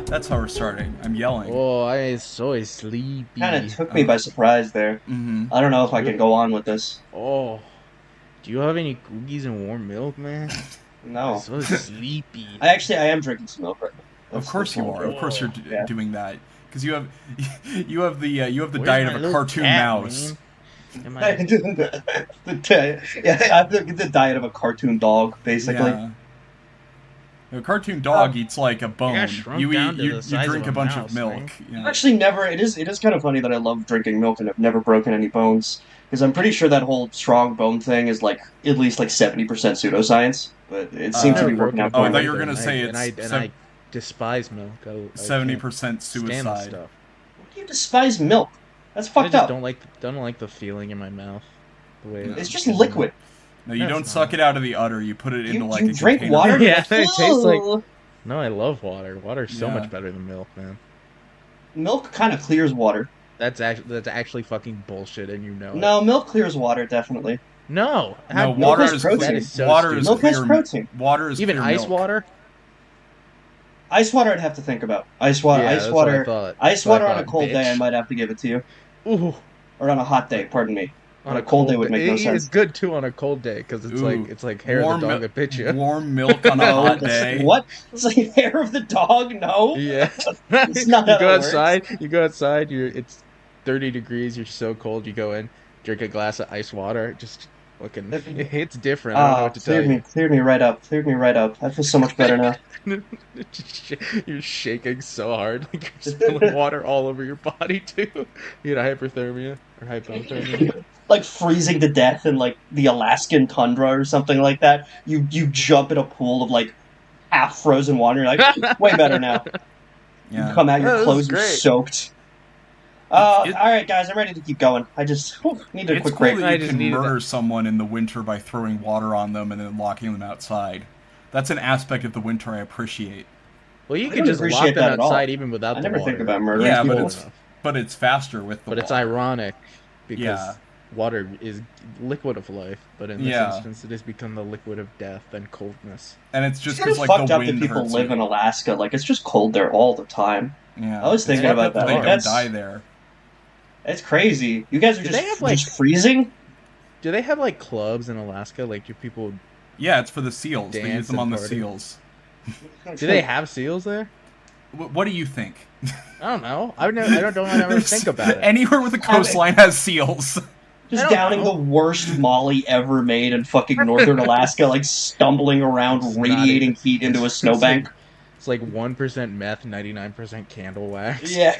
That's how we're starting. I'm yelling. Oh, I'm so sleepy. Kind of took me by surprise there. Mm-hmm. I don't know if I can go on with this. Oh, do you have any cookies and warm milk, man? No. I'm so sleepy. I am drinking some milk right now. Of course you are. Of course you're Yeah. doing that because you have the Where's diet my of a little cartoon cat, mouse. man? Am I... I have the diet of a cartoon dog, basically. Yeah. A cartoon dog eats like a bone. got shrunk You down eat to you, the you size drink of a a bunch mouse, of milk. man. Yeah. Actually, never. It is kind of funny that I love drinking milk and I've never broken any bones. Because I'm pretty sure that whole strong bone thing is like at least like 70% pseudoscience. But it seems to be working out Oh, I for thought me. you were gonna say I despise milk. I 70% can't stand the suicide. stuff. Why do you despise milk? That's I fucked just up. don't like the feeling in my mouth. The way It's just liquid. No, you No, don't it's suck not. it out of the udder. You put it into like you a drink container. water? Yeah, You're it tastes like- "Ugh." No, I love water. Water's so Yeah. much better than milk, man. Milk kind of clears water. That's actually fucking bullshit, and you know it. No, milk clears water, definitely. No, No, Milk water has is protein. That is so water is Milk clear. has protein. Water is even clear ice milk. water. Ice water, I'd have to think about. Ice water, Yeah, ice that's what I water, thought. ice That's what I water on a thought, cold day. I bitch. might have to give it to you, Ooh, or on a hot day. Pardon me. on a cold day would make no It's sense. good too on a cold day because it's Ooh. like hair of the dog that bit you. Warm milk on a No, hot that's- day. What? It's like hair of the dog? No. Yeah, It's not you how go that works. outside. You go outside. It's 30 degrees. You're so cold. You go in, drink a glass of ice water. Just fucking, it hits different. I don't know what to tell you. Cleared me right up. Cleared me right up. I feel so much better now. You're shaking so hard, like you're spilling water all over your body too. You had hyperthermia or hypothermia. Like freezing to death in like the Alaskan tundra or something like that. You jump in a pool of like half frozen water. You're like, way better now. Yeah. You come out, Yeah, your this is clothes are great. soaked. All right, guys, I'm ready to keep going. I just need a It's quick cool break. that I you just can needed murder someone in the winter by throwing water on them and then locking them outside. That's an aspect of the winter I appreciate. Well, you I can don't just lock appreciate them that at all. outside even without I the never water. think about murdering Yeah, but people. it's faster with the But it's water. ironic because Yeah. water is liquid of life, but in this Yeah. instance, it has become the liquid of death and coldness. And it's just It's kind of because like fucked the up that wind people hurts live you. in Alaska. Like, it's just cold there all the time. Yeah. I was It's thinking fucked about up that. They Like, don't that's die there. It's crazy. You guys are Do they just have, like- just freezing. Do they have like clubs in Alaska? Like, do people? Yeah, it's for the seals. They use Dance them on and the party. seals. Do they have seals there? What do you think? I don't know. I don't ever think about it. Anywhere with a coastline has seals. Just I don't downing know. the worst Molly ever made in fucking northern Alaska, like stumbling around, It's not radiating even- heat into a it's snowbank. It's like 1% meth, 99% candle wax. Yeah,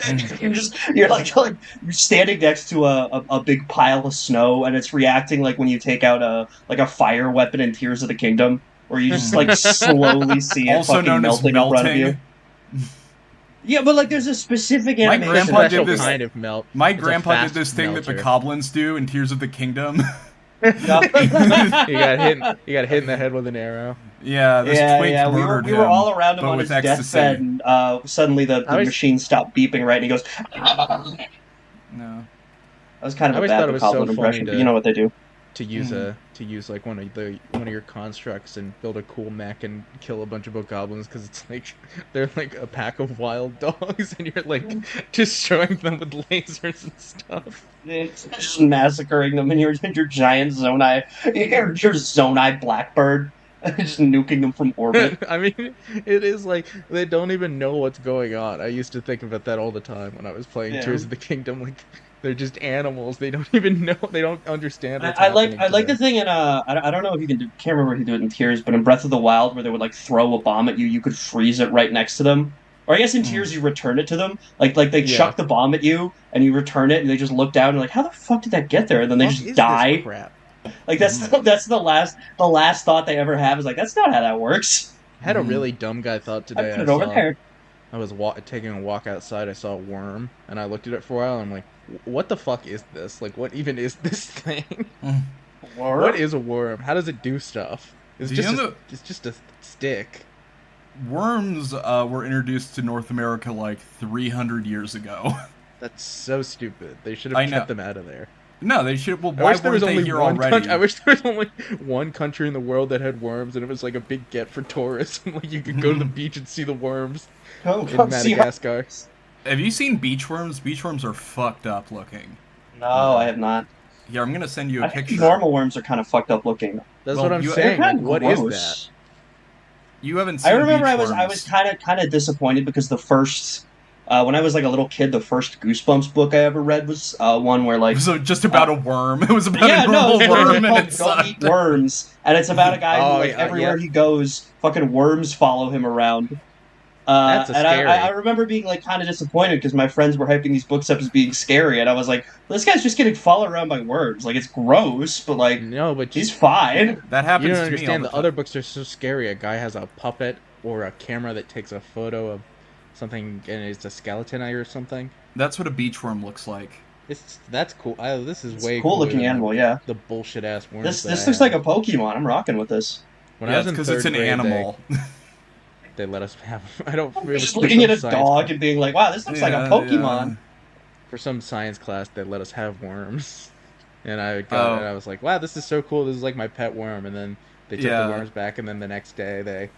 you're like you're standing next to a big pile of snow, and it's reacting like when you take out a fire weapon in Tears of the Kingdom, where you just like slowly see it Also fucking known as melting in front of you. melting. Yeah, but like there's a specific My animation. grandpa did Special this- kind of melt. My It's a grandpa did fast this thing that the melter. goblins do in Tears of the Kingdom. You got hit in the head with an arrow. Yeah, this twink we were murdered we were him, all around him but on with his ecstasy. deathbed, and suddenly the I was- machine stopped beeping, right? And he goes, No. that was kind I of a always bad thought it was so goblin funny impression, but to- you know what they do. To use like one of your constructs and build a cool mech and kill a bunch of goblins because it's like they're like a pack of wild dogs and you're like destroying them with lasers and stuff. It's just massacring them in your giant Zonai, your Zonai Blackbird, just nuking them from orbit. I mean, it is like they don't even know what's going on. I used to think about that all the time when I was playing Yeah. Tears of the Kingdom. Like they're just animals. They don't even know. They don't understand what's I like happening to the them. thing in I don't know if you can do, can't remember if you do it in Tears, but in Breath of the Wild where they would like throw a bomb at you, you could freeze it right next to them. Or I guess in Tears you return it to them, like they Yeah. chuck the bomb at you and you return it and they just look down and like how the fuck did that get there? And then they What just is die. this crap? Like that's the last thought they ever have is like that's not how that works. I had a really dumb guy thought I today. put it over there. I was taking a walk outside. I saw a worm, and I looked at it for a while. And I'm like, "What the fuck is this? Like, what even is this thing? What is a worm? How does it do stuff? It's Do you just know it's just a stick." Worms were introduced to North America like 300 years ago. That's so stupid. They should I have know. kept them out of there. No, they should. Well, I why wish there was weren't they only here one already? country. I wish there was only one country in the world that had worms, and it was like a big get for tourism. Like you could go to the beach and see the worms Come in see Madagascar. Have you seen beachworms? Beachworms are fucked up looking. No, I have not. Here, I'm gonna send you a I think picture. normal worms are kind of fucked up looking. That's Well, what I'm you- saying. They're Like, kinda what is gross. You haven't seen I remember I beachworms. was kind of disappointed because the first when I was like a little kid, the first Goosebumps book I ever read was one where like It was just about a worm. It was about yeah, a normal no, worm, and called it Don't Eat sucked. Worms, and it's about a guy Oh, who like yeah, everywhere yeah. he goes, fucking worms follow him around. That's And scary. I remember being like kind of disappointed because my friends were hyping these books up as being scary, and I was like, this guy's just getting followed around by worms. Like it's gross, but like No, but he's fine. That happens you to don't me all understand. the The time. other books are so scary. A guy has a puppet or a camera that takes a photo of something, and it's a skeleton eye or something. That's what a beachworm looks like. That's cool. This is It's way a cool cooler looking than animal, yeah. The bullshit ass worms. This looks like a Pokemon. I'm rocking with this. When Yeah, I was it's in because third it's an grade, animal. They let us have. I don't. It was Just for looking some at a science dog class- and being like, wow, this looks like a Pokemon. For some science class, they let us have worms, and I Oh. and I was like, wow, this is so cool. This is like my pet worm. And then they took Yeah. the worms back, and then the next day they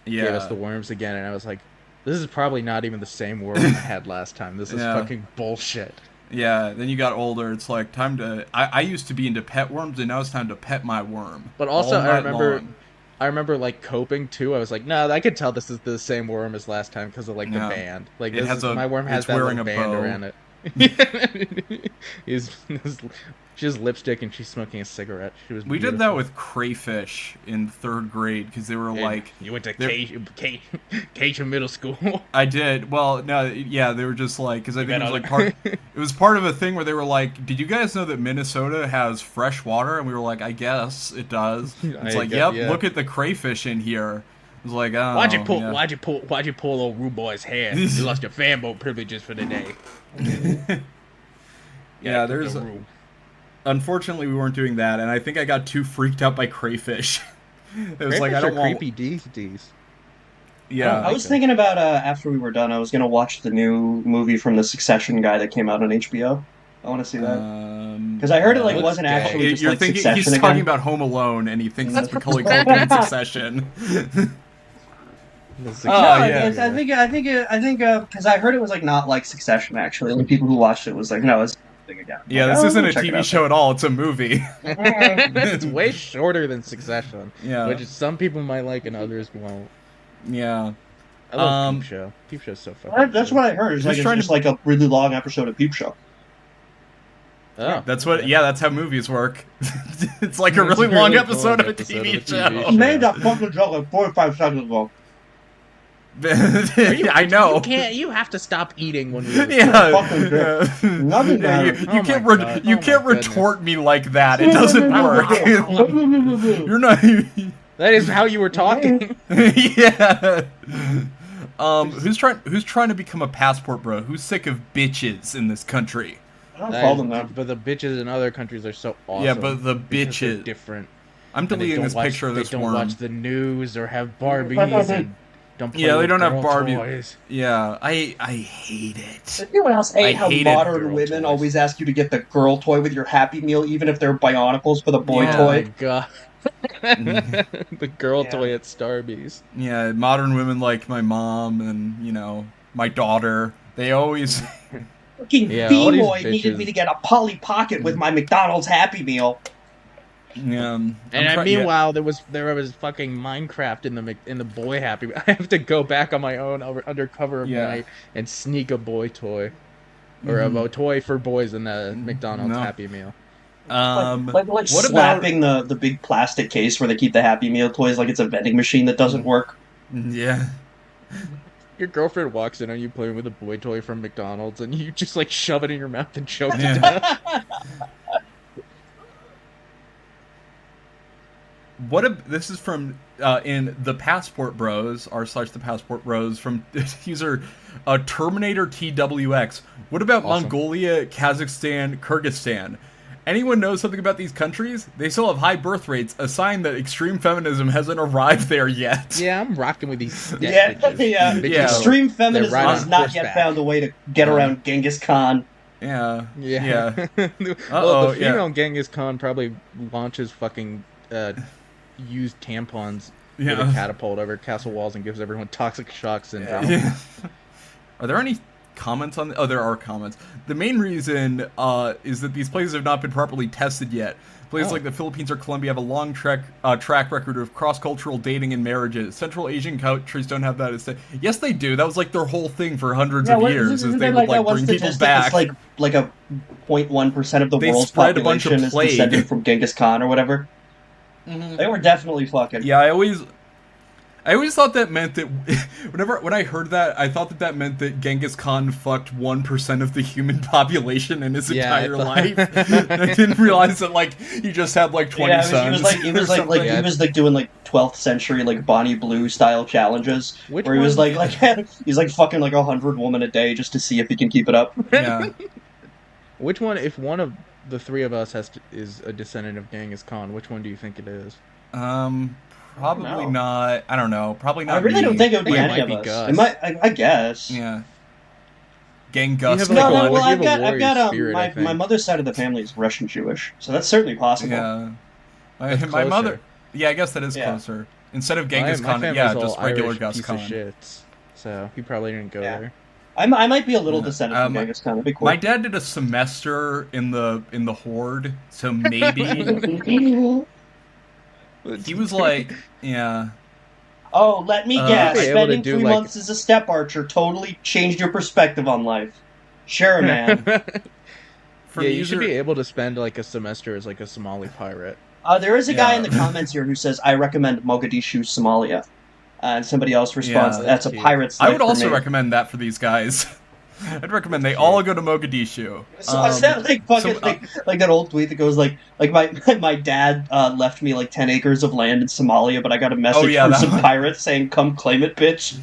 Yeah. gave us the worms again, and I was like, this is probably not even the same worm I had last time. This is Yeah. fucking bullshit. Yeah, then you got older. It's like time to. I used to be into pet worms, and now it's time to pet my worm. But also, all night long. I remember like coping too. I was like, no, I could tell this is the same worm as last time because of like the No. band. Like It this has is, a- my worm has it's that wearing little a band bow. around it. She has lipstick and she's smoking a cigarette. She was. We did beautiful. that with crayfish in third grade because they were And like. you went to they're- Cajun Middle School. I did. Well, no, yeah, they were just like because I think bet it was on like it. part. It was part of a thing where they were like, "Did you guys know that Minnesota has fresh water?" And we were like, "I guess it does." It's I like, guess, "Yep, yeah. look at the crayfish in here." It was like, "Oh, Why'd you pull? yeah. Why'd you pull old Rude Boy's hair? You lost your fanboat privileges for the day. Yeah, there's. Unfortunately, we weren't doing that, and I think I got too freaked out by crayfish. It was like I don't want. creepy D's. Yeah, I was thinking about after we were done, I was gonna watch the new movie from the Succession guy that came out on HBO. I want to see that because I heard it like looks wasn't gay. actually just You're like thinking Succession he's talking again. about Home Alone, and he thinks it's Macaulay Culkin in Succession. That's Oh, No, yeah. I think because I heard it was like not like Succession actually. Like people who watched it was like, no, it's thing again. Yeah, Like, this oh, isn't a check it TV out. show at all. It's a movie. it's way shorter than Succession. Yeah. Which some people might like and others won't. Yeah. I love Peep Show. Peep Show's so fucking That's good. what I heard. It's like Just trying it's just like a really long episode of Peep Show. Oh, That's what. okay. Yeah, that's how movies work. It's like a It's really a long really episode long of a episode TV of a TV show. show. Made that fucking joke like 45 seconds ago. I know. You can't. You have to stop eating when we. Yeah. Fucking Yeah. Nothing Yeah, you, matters. you Oh can't my God. you Oh can't my goodness. retort me like that. It doesn't work. You're not. That is how you were talking. Yeah. Who's trying to become a passport bro? Who's sick of bitches in this country? I don't call them that. But the bitches in other countries are so awesome. Yeah, but the because they're bitches. different. I'm And they deleting don't this watch- picture of this They don't worm. watch the news or have Barbies and don't play Yeah, they with don't have girl Barbie. toys. Yeah, I hate it. Anyone else hate I how hated modern girl women toys. always ask you to get the girl toy with your Happy Meal, even if they're Bionicles for the boy Yeah. Oh my toy? god. The girl Yeah. toy at Starbucks. Yeah, modern women like my mom and my daughter. They always. Fucking Yeah, all these B-boy needed bitches. me to get a Polly Pocket with my McDonald's Happy Meal. Yeah. And meanwhile, there was fucking Minecraft in the boy Happy. I have to go back on my own under cover of Yeah. night and sneak a boy toy, or a toy for boys in the McDonald's No. Happy Meal. Like what slapping the big plastic case where they keep the Happy Meal toys like it's a vending machine that doesn't work. Yeah. Your girlfriend walks in on you playing with a boy toy from McDonald's, and you just like shove it in your mouth and choke Yeah. to death. This is from in ThePassportBros r/ThePassportBros from user Terminator TWX. What about Awesome. Mongolia, Kazakhstan, Kyrgyzstan? Anyone knows something about these countries? They still have high birth rates, a sign that extreme feminism hasn't arrived there yet. Yeah, I'm rocking with these. Yeah, bitches. yeah. Bitches Yeah. Extreme feminism ride has on not yet horseback. found a way to get around Genghis Khan. Yeah. Yeah. Well, Uh-oh, the female Genghis Khan probably launches fucking used tampons with a Yeah. catapult over castle walls and gives everyone toxic shock syndrome. Yeah. Are there any comments on? Oh, there are comments. The main reason is that these places have not been properly tested yet. Places Oh. like the Philippines or Colombia have a long track record of cross-cultural dating and marriages. Central Asian countries don't have that. Yes, they do. That was like their whole thing for hundreds of years. Is they would like bring people back. It's like a 0.1% of the They world's spread a bunch of population is plague. descended from Genghis Khan or whatever. They were definitely fucking. Yeah, I always thought that meant that when I heard that, I thought that meant that Genghis Khan fucked 1% of the human population in his entire life. I didn't realize that like he just had like 20 sons. He was like doing like 12th century like Bonnie Blue style challenges Which where he was one? like he's like fucking like 100 women a day just to see if he can keep it up. Yeah. Which one, if one of the three of us is a descendant of Genghis Khan, which one do you think it is? Probably not. I don't know. Probably not. I really don't think it would be I think any it of might be us. Gus. It might, I guess. Yeah. Genghis have, Khan. like, No, a- well, you have a warrior I've got spirit, I think. my mother's side of the family is Russian Jewish, so that's certainly possible. Yeah. That's My mother. closer. Yeah, I guess that is Yeah. closer. Instead of Genghis my Khan, family's yeah, all just regular Irish Gus piece Khan. of shits, so he probably didn't go Yeah. there. I might be a little descendant from Genghis Khan. That'd be cool. My dad did a semester in the Horde, so maybe he was like, yeah. Oh, let me guess. Be able to Spending do, 3 like- months as a step archer totally changed your perspective on life. Sure, man. For yeah, me, you should there- be able to spend like a semester as like a Somali pirate. There is a guy Yeah. in the comments here who says, I recommend Mogadishu, Somalia. And somebody else responds, Yeah, that's a that's cute. pirate's I life would for also me. recommend that for these guys. I'd recommend they all go to Mogadishu. So I sound like fucking like that old tweet that goes like my dad left me like 10 acres of land in Somalia, but I got a message yeah, from that some one. pirates saying, come claim it, bitch.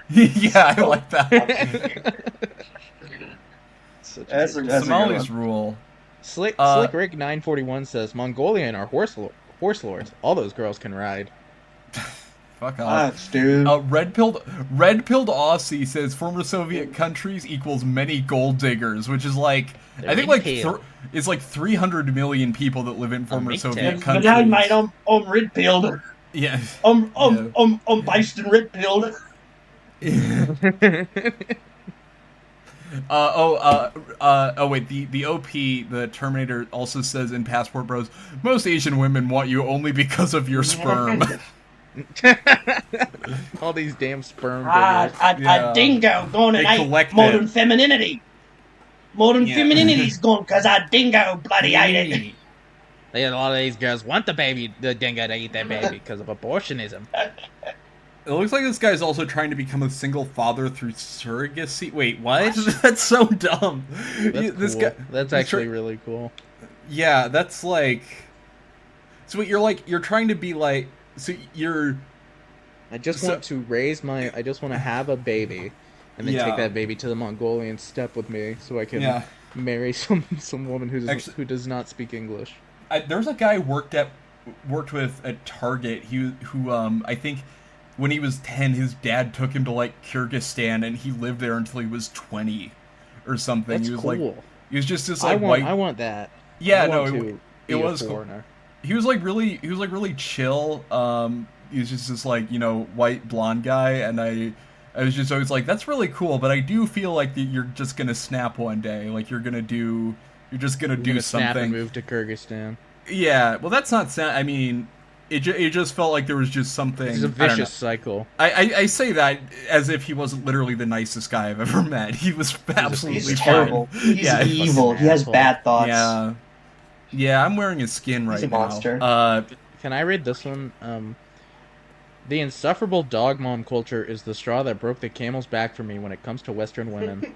Yeah, I like that. Such a That's good- a good Somalis one. rule. Slick Uh, Rick 941 says Mongolian are horse lords. All those girls can ride. Fuck off. Gosh, dude. Red pilled Aussie says former Soviet countries equals many gold diggers, which is like They're I think like red-pilled. it's like 300 million people that live in former red-pilled. Soviet Good countries. night, mate. I'm red pilled. Yeah. I'm based in red pilled. Oh wait, the OP, the Terminator also says in Passport Bros, most Asian women want you only because of your sperm. All these damn sperm A figures. dingo going They tonight. collect Modern it. femininity. Modern Yeah. femininity's gone because a dingo bloody ate it. A lot of these girls want the dingo to eat their baby because of abortionism. It looks like this guy's also trying to become a single father through surrogacy. Wait, what? That's so dumb. That's This cool. guy, That's he's actually try- really cool. Yeah, that's like. So what you're trying to be like. So you're. I just So- want to have a baby, and then Yeah. take that baby to the Mongolian steppe with me, so I can Yeah. marry some woman Actually- who does not speak English. There's a guy worked with at Target. Who I think when he was 10, his dad took him to like Kyrgyzstan, and he lived there until he was 20 or something. That's he was cool. like he was just this I like want white. I want that. Yeah, I no, want it to it be a was cool. foreigner. He was like really chill. He was just this like white blonde guy, and I was just always like, that's really cool. But I do feel like that you're just gonna snap one day. Like you're just gonna I'm do gonna snap and something. move to Kyrgyzstan. Yeah, well, that's not. I mean, it just felt like there was just something. It's a I don't know. vicious cycle. I say that as if he wasn't literally the nicest guy I've ever met. He was absolutely He's fine. terrible. He's Yeah, evil. He has asshole. bad thoughts. Yeah, I'm wearing his skin right He's a monster. now. Can I read this one? The insufferable dog mom culture is the straw that broke the camel's back for me when it comes to Western women.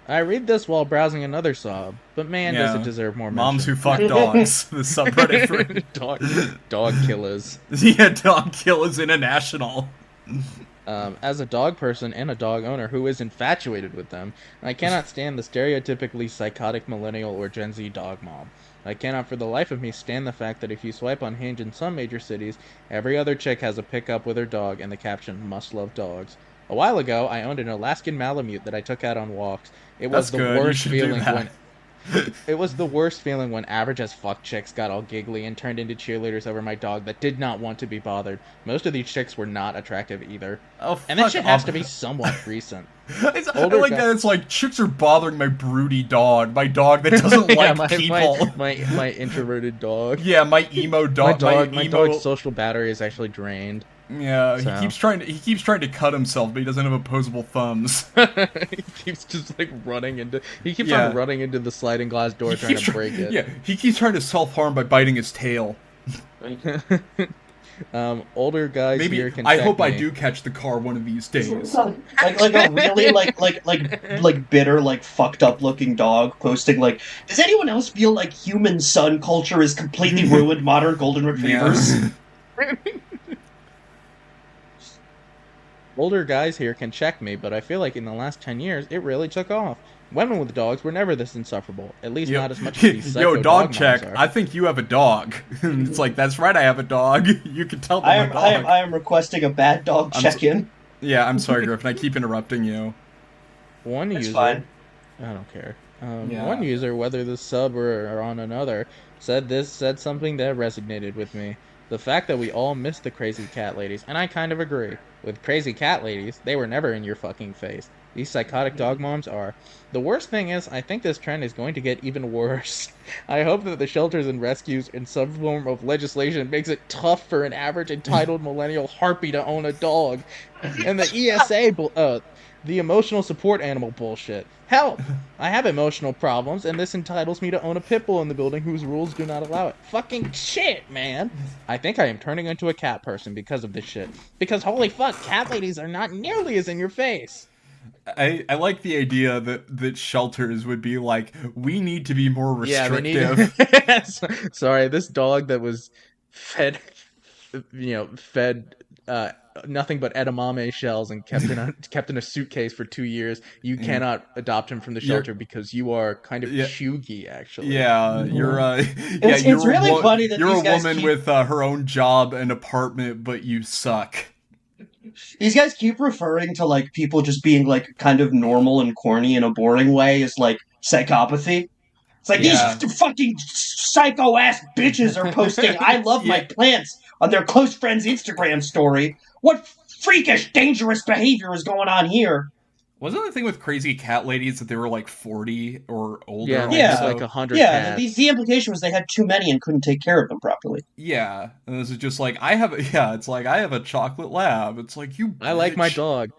I read this while browsing another sub, but man, does Yeah. it deserve more Moms who mention. fuck dogs. The subreddit for dog killers. yeah, dog killers international. As a dog person and a dog owner who is infatuated with them, I cannot stand the stereotypically psychotic millennial or Gen Z dog mom. I cannot for the life of me stand the fact that if you swipe on Hinge in some major cities, every other chick has a pickup with her dog and the caption, "Must love dogs." A while ago, I owned an Alaskan Malamute that I took out on walks. It was That's the good. You worst should do feeling that. when it was the worst feeling when average as fuck chicks got all giggly and turned into cheerleaders over my dog that did not want to be bothered. Most of these chicks were not attractive either. Oh, And that fuck shit has off. to be somewhat recent. I Older like guy. that it's like chicks are bothering my broody dog. My dog that doesn't Yeah, like people. my introverted dog. Yeah, my emo dog. My My dog's emo. social battery is actually drained. Yeah, So he keeps trying to cut himself, but he doesn't have opposable thumbs. he keeps just like running into he keeps on Yeah, running into the sliding glass door trying to break it. yeah, he keeps trying to self harm by biting his tail. Older guys Maybe here can I check hope I me. do catch the car one of these days. Like a really like bitter, like fucked up looking dog posting like, does anyone else feel like human sun culture is completely ruined modern golden retrievers? Yeah. Older guys here can check me, but I feel like in the last 10 years, it really took off. Women with dogs were never this insufferable, at least not as much as these psycho Yo, dog dog check. moms are. I think you have a dog. It's like, that's right, I have a dog. You can tell them a dog. I am requesting a bad dog I'm check in. Yeah, I'm sorry, Griffin. I keep interrupting you. One It's user, fine. I don't care. Yeah. One user, whether the sub or on another, said something that resonated with me. The fact that we all miss the crazy cat ladies, and I kind of agree. With crazy cat ladies, they were never in your fucking face. These psychotic dog moms are. The worst thing is, I think this trend is going to get even worse. I hope that the shelters and rescues in some form of legislation makes it tough for an average entitled millennial harpy to own a dog. And the the emotional support animal bullshit. Help! I have emotional problems, and this entitles me to own a pit bull in the building whose rules do not allow it. Fucking shit, man! I think I am turning into a cat person because of this shit. Because holy fuck, cat ladies are not nearly as in your face. I like the idea that shelters would be like, we need to be more Yeah, they restrictive. need. Sorry, this dog that was fed, fed nothing but edamame shells and kept in a suitcase for 2 years. You Yeah. cannot adopt him from the You're- shelter because you are kind of Yeah. chuggy, actually. Yeah, you're It's you're really a funny that you're these a guys woman keep- with her own job and apartment, but you suck. These guys keep referring to like people just being like kind of normal and corny in a boring way as like psychopathy. It's like Yeah. these fucking psycho ass bitches are posting "I love my Yeah. plants" on their close friend's Instagram story. What freakish, dangerous behavior is going on here? Wasn't the thing with crazy cat ladies that they were like 40 or older? Yeah, Yeah. there's also? like 100 Yeah, cats. the implication was they had too many and couldn't take care of them properly. Yeah, and this is just like it's like I have a chocolate lab. It's like you. I like my bitch. dog.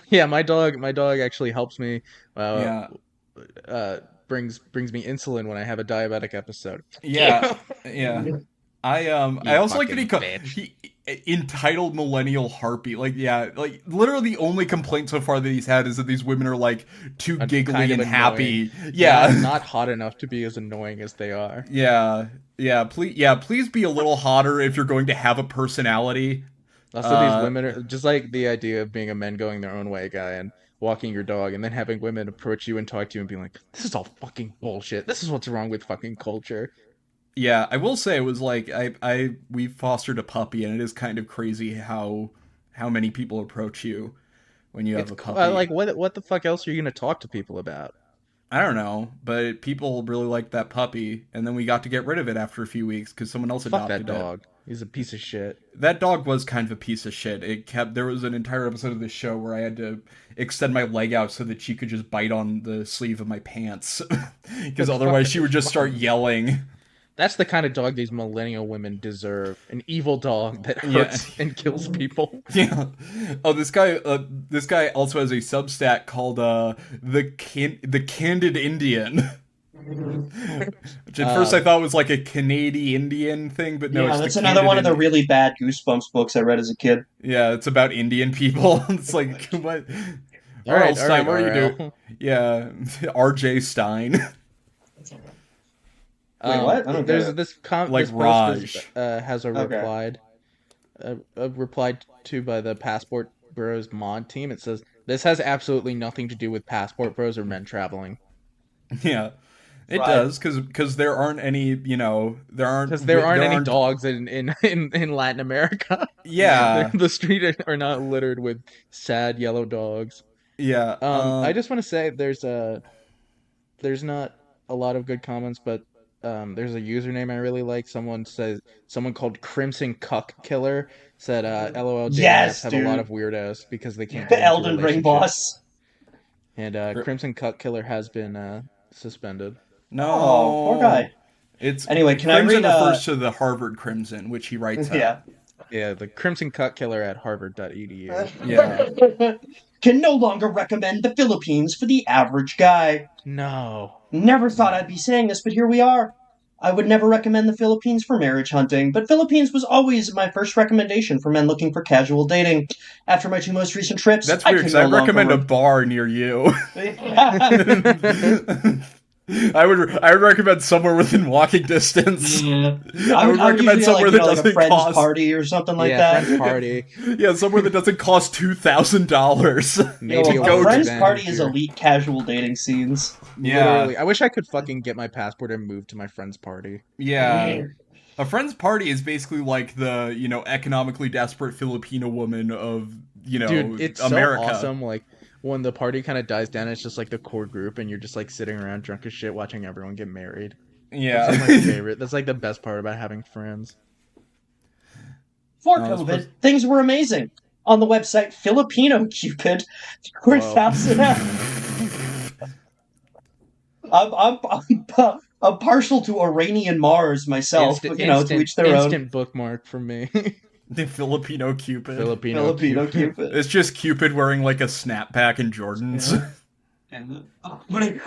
Yeah, my dog actually helps me. Yeah, Brings me insulin when I have a diabetic episode. yeah, yeah. I You also like that fucking bitch. he entitled millennial harpy. Like yeah, like literally the only complaint so far that he's had is that these women are like too giggly kind of and happy. annoying. Yeah, not hot enough to be as annoying as they are. yeah. Please be a little hotter if you're going to have a personality. Also, these women are just like the idea of being a men going their own way guy and walking your dog, and then having women approach you and talk to you and being like, "This is all fucking bullshit. This is what's wrong with fucking culture." Yeah, I will say it was like we fostered a puppy, and it is kind of crazy how many people approach you when you have It's a puppy. like what the fuck else are you gonna talk to people about? I don't know, but people really liked that puppy, and then we got to get rid of it after a few weeks because someone else Fuck adopted that it. dog. He's a piece of shit. That dog was kind of a piece of shit. There was an entire episode of this show where I had to extend my leg out so that she could just bite on the sleeve of my pants because otherwise she would just start yelling. That's the kind of dog these millennial women deserve. An evil dog that Yeah. hurts and kills people. Yeah. Oh, this guy also has a Substack called the Candid Indian. Which at first I thought was like a Canadian Indian thing, but no, Yeah, it's that's the another Candid one of the Indian. really bad Goosebumps books I read as a kid. Yeah, it's about Indian people. It's like what? All right, Stein, what are you RL. doing? Yeah, R.J. Stein. Wait, what? I don't There's get it. Like this post Raj. has a Okay. replied to by the Passport Bros mod team. It says this has absolutely nothing to do with Passport Bros or men traveling. Yeah. It Right. does, because there aren't any, Because there aren't any dogs in Latin America. Yeah, The streets are not littered with sad yellow dogs. yeah. I just want to say there's not a lot of good comments, but there's a username I really like. Someone called Crimson Cuck Killer said, "LOL, dating Yes, apps have a lot dude. of weird ass because they can't The get into Elden Ring relationships." boss. And Crimson Cuck Killer has been suspended. Oh, poor No, guy. it's Anyway, can I Crimson read? refers to the Harvard Crimson, which he writes Yeah. at. Yeah, the Crimson Cuck Killer at harvard.edu. Yeah. Can no longer recommend the Philippines for the average guy. No. Never thought I'd be saying this, but here we are. I would never recommend the Philippines for marriage hunting, but Philippines was always my first recommendation for men looking for casual dating. After my two most recent trips, That's I weird, can because no I recommend a longer... bar near you. Yeah. I would recommend somewhere within walking distance. I would recommend usually somewhere that like a doesn't friend's cost. party or something like Yeah, that. friend's party. Yeah, somewhere that doesn't cost $2,000. Maybe Yo, a a friend's weekend party is here. elite casual dating scenes. Literally, I wish I could fucking get my passport and move to my friend's party. Yeah. A friend's party is basically like the, economically desperate Filipino woman of, Dude, it's America. so awesome. Like when the party kind of dies down, it's just like the core group, and you're just like sitting around drunk as shit, watching everyone get married. Yeah. That's like my favorite. That's like the best part about having friends. Before No, COVID, things were amazing. On the website Filipino Cupid, there were Whoa. thousands. I'm partial to Iranian Mars myself, but to each their own. Instant bookmark from me. The Filipino Cupid. Filipino Cupid. It's just Cupid wearing like a snapback and Jordans. Yeah. And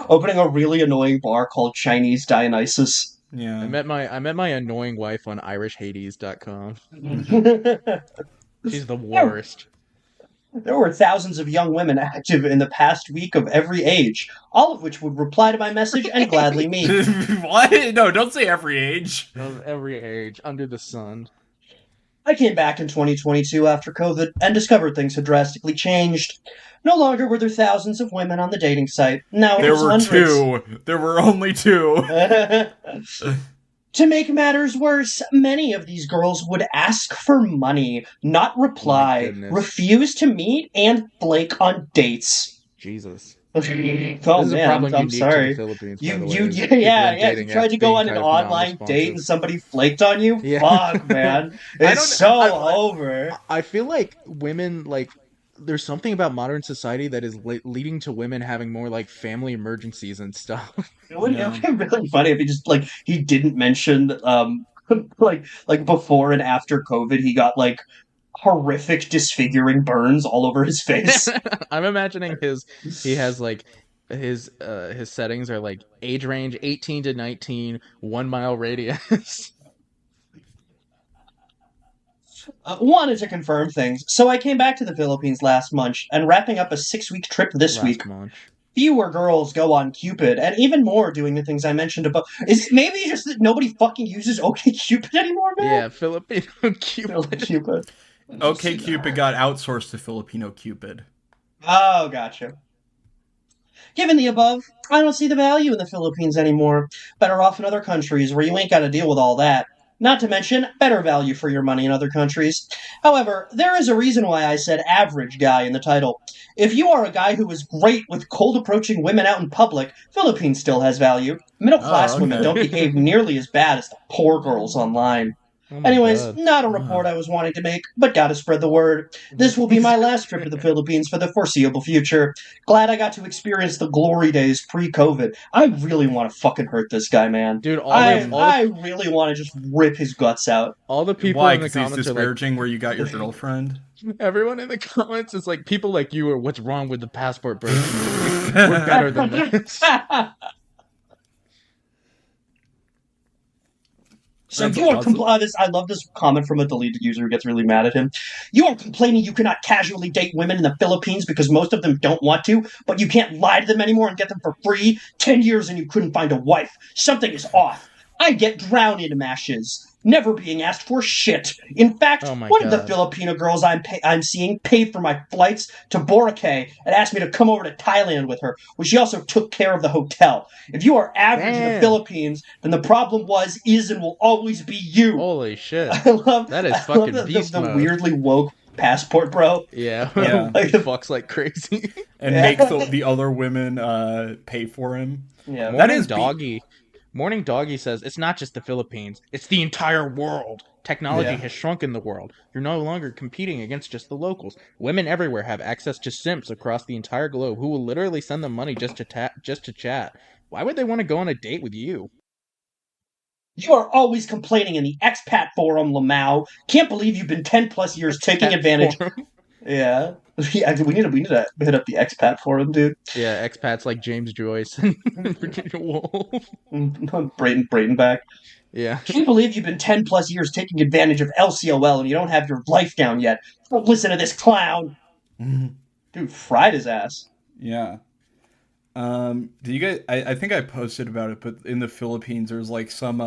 opening a really annoying bar called Chinese Dionysus. Yeah. I met my annoying wife on IrishHades.com. She's the worst. There were thousands of young women active in the past week of every age, all of which would reply to my message and gladly meet. What? No, don't say every age. Of every age under the sun. I came back in 2022 after COVID and discovered things had drastically changed. No longer were there thousands of women on the dating site. Now it There was were hundreds. two. There were only two. To make matters worse, many of these girls would ask for money, not My reply, goodness. refuse to meet, and flake on dates. Jesus. Oh This is a man, problem I'm unique to sorry. the Philippines, by You, the way, you, is yeah, people on yeah. dating You tried apps to go being on an kind of online date and non-responsive. somebody flaked on you. Yeah. Fuck, man, it's so over. I feel like women, like, there's something about modern society that is leading to women having more, like, family emergencies and stuff. It would be really funny if he just he didn't mention like before and after COVID he got like horrific disfiguring burns all over his face. I'm imagining he has, like, his settings are, like, age range 18 to 19, 1 mile radius. Wanted to confirm things, so I came back to the Philippines last month and wrapping up a 6-week trip this week. Month. Fewer girls go on Cupid, and even more doing the things I mentioned above. Is it maybe just that nobody fucking uses OkCupid anymore, man? Yeah, Filipino Cupid. Cupid. Okay, Cupid got outsourced to Filipino Cupid. Oh, gotcha. Given the above, I don't see the value in the Philippines anymore. Better off in other countries where you ain't got to deal with all that. Not to mention, better value for your money in other countries. However, there is a reason why I said average guy in the title. If you are a guy who is great with cold approaching women out in public, Philippines still has value. Middle class okay. women don't behave nearly as bad as the poor girls online. Oh my Anyways, God. not a report I was wanting to make, but gotta spread the word. This will be my last trip to the Philippines for the foreseeable future. Glad I got to experience the glory days pre-COVID. I really want to fucking hurt this guy, man. Dude, I really want to just rip his guts out. all the people Why? in the Because he's comments are like, disparaging where you got your girlfriend? everyone in the comments is like, people like you are what's wrong with the passport, bro. We're better than this. So That's you are awesome. I love this comment from a deleted user who gets really mad at him. You are complaining you cannot casually date women in the Philippines because most of them don't want to, but you can't lie to them anymore and get them for free. 10 years and you couldn't find a wife. Something is off. I get drowned in mashes, never being asked for shit. In fact, Oh my one of the God. Filipino girls I'm seeing paid for my flights to Boracay and asked me to come over to Thailand with her, where she also took care of the hotel. If you are average in the Damn. Philippines, then the problem was, is, and will always be you. Holy shit. I love That is I fucking love beast the mode. weirdly woke passport bro. Yeah. Yeah. Like, Fucks like crazy. And Yeah. make the other women pay for him. yeah. Morning Doggy says it's not just the Philippines, it's the entire world. Technology Yeah. has shrunken the world. You're no longer competing against just the locals. Women everywhere have access to simps across the entire globe who will literally send them money just to chat. Why would they want to go on a date with you? You are always complaining in the expat forum, Lamau. Can't believe you've been 10 plus years taking advantage. Forum. Yeah. Yeah, we need to hit up the expat forum, dude. Yeah, expats like James Joyce and Virginia Woolf. Brayton back. Yeah. Can't believe you've been 10 plus years taking advantage of LCOL and you don't have your life down yet. Don't listen to this clown. Dude, fried his ass. Yeah. Do you guys? I think I posted about it, but in the Philippines, there's like some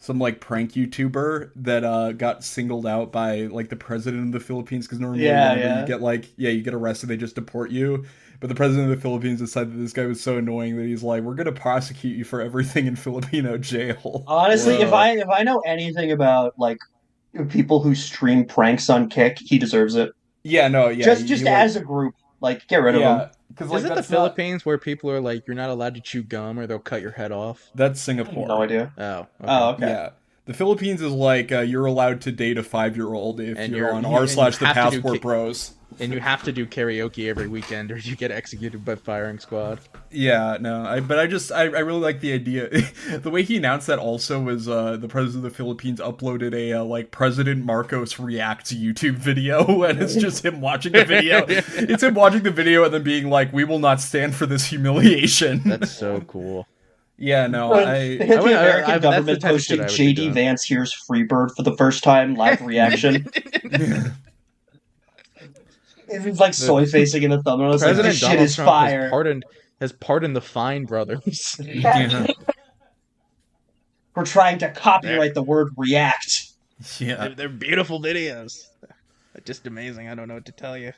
like prank YouTuber that got singled out by like the president of the Philippines because normally whenever you get arrested, they just deport you. But the president of the Philippines decided that this guy was so annoying that he's like, we're gonna prosecute you for everything in Filipino jail. Honestly, Whoa. if I know anything about like people who stream pranks on Kick, he deserves it. Yeah, no, yeah. Just as a group, like get rid of him. Because Is it the Philippines where people are like, you're not allowed to chew gum or they'll cut your head off? That's Singapore. No idea. Oh. Okay. Oh, okay. Yeah. The Philippines is like you're allowed to date a 5-year-old if And you're on you have to do r/ThePassportBros. And you have to do karaoke every weekend or you get executed by firing squad. Yeah, no, I really like the idea. The way he announced that also was the president of the Philippines uploaded a like President Marcos reacts YouTube video, and it's just him watching the video. It's him watching the video and then being like, "We will not stand for this humiliation." That's so cool. Yeah, no, The American that's government the type of shit posted I would be JD doing. Vance here's Freebird for the first time, live reaction. It's like soy facing in the thumbnail. It's like, President this shit Donald is Trump fire. has pardoned the Fine brothers. Yeah. We're trying to copyright the word react. Yeah. They're beautiful videos. Just amazing. I don't know what to tell you.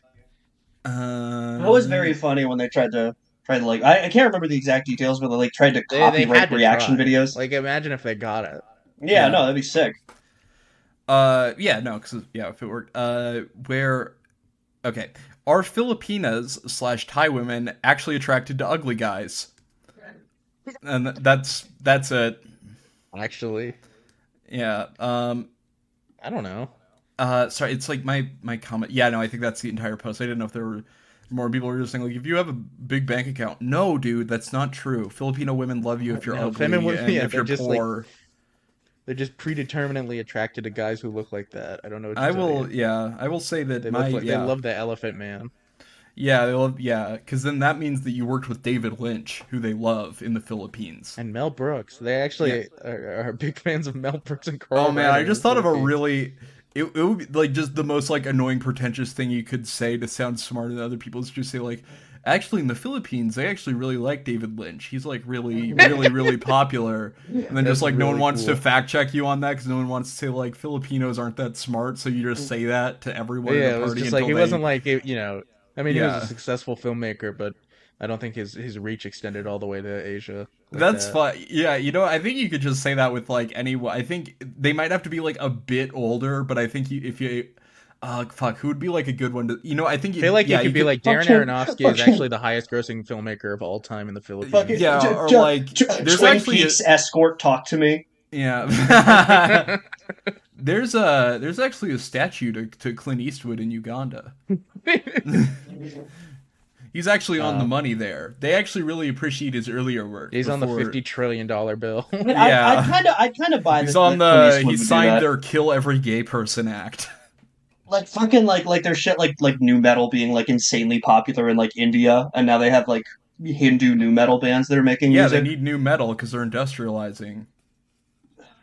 It was very funny when they tried to like I can't remember the exact details, but they like tried to They copyright had to reaction try. videos. Like, imagine if they got it. Yeah, no, that'd be sick. Yeah, no, because if it worked, okay, are Filipinas/Thai women actually attracted to ugly guys? And that's it. Actually, Yeah. I don't know. Sorry, it's like my comment. Yeah, no, I think that's the entire post. I didn't know if there were more people who were just saying like, if you have a big bank account. No, dude, that's not true. Filipino women love you if you're ugly and if you're poor. They're just predeterminedly attracted to guys who look like that. I don't know what to I tell will, you. yeah, I will say that They love the Elephant Man. Yeah, they love, yeah, because then that means that you worked with David Lynch, who they love in the Philippines. And Mel Brooks. They actually are big fans of Mel Brooks and Carl. Oh man, I just thought of a really, it would be like just the most like annoying pretentious thing you could say to sound smarter than other people is just say like, actually in the Philippines they actually really like David Lynch. He's like really popular. And then just like no one wants to fact check you on that because no one wants to say like Filipinos aren't that smart, so you just say that to everyone at the party. It was just like, he wasn't like, you know, I mean, he was a successful filmmaker, but I don't think his reach extended all the way to Asia. That's fine. Yeah, you know, I think you could just say that with like anyone. I think they might have to be like a bit older, but I think if you, who would be like a good one to, you know, I think I feel like you could be like Darren Aronofsky is actually the highest grossing filmmaker of all time in the Philippines. Yeah, or like there's Twin actually Peaks escort talk to me. Yeah. There's actually a statue to Clint Eastwood in Uganda. He's actually on the money there. They actually really appreciate his earlier work. He's on the $50 trillion bill. Yeah, I kind of buy this. He's on he signed their "Kill Every Gay Person" act. Like fucking like their shit like new metal being like insanely popular in like India, and now they have like Hindu new metal bands that are making music. Yeah, they need new metal because they're industrializing.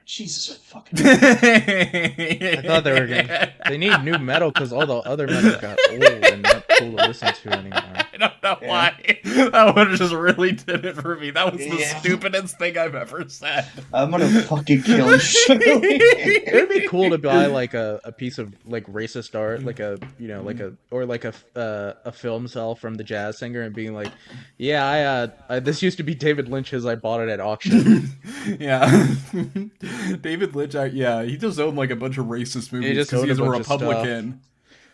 Jesus fucking. I thought they were gonna. They need new metal because all the other metal got old and not cool to listen to anymore. I don't know why. That one just really did it for me. That was the stupidest thing I've ever said. I'm gonna fucking kill you. It would be cool to buy like a piece of like racist art, like a a film cell from the jazz singer, and being like, yeah, I this used to be David Lynch's. I bought it at auction. Yeah, David Lynch. He just owned like a bunch of racist movies because he's a Republican.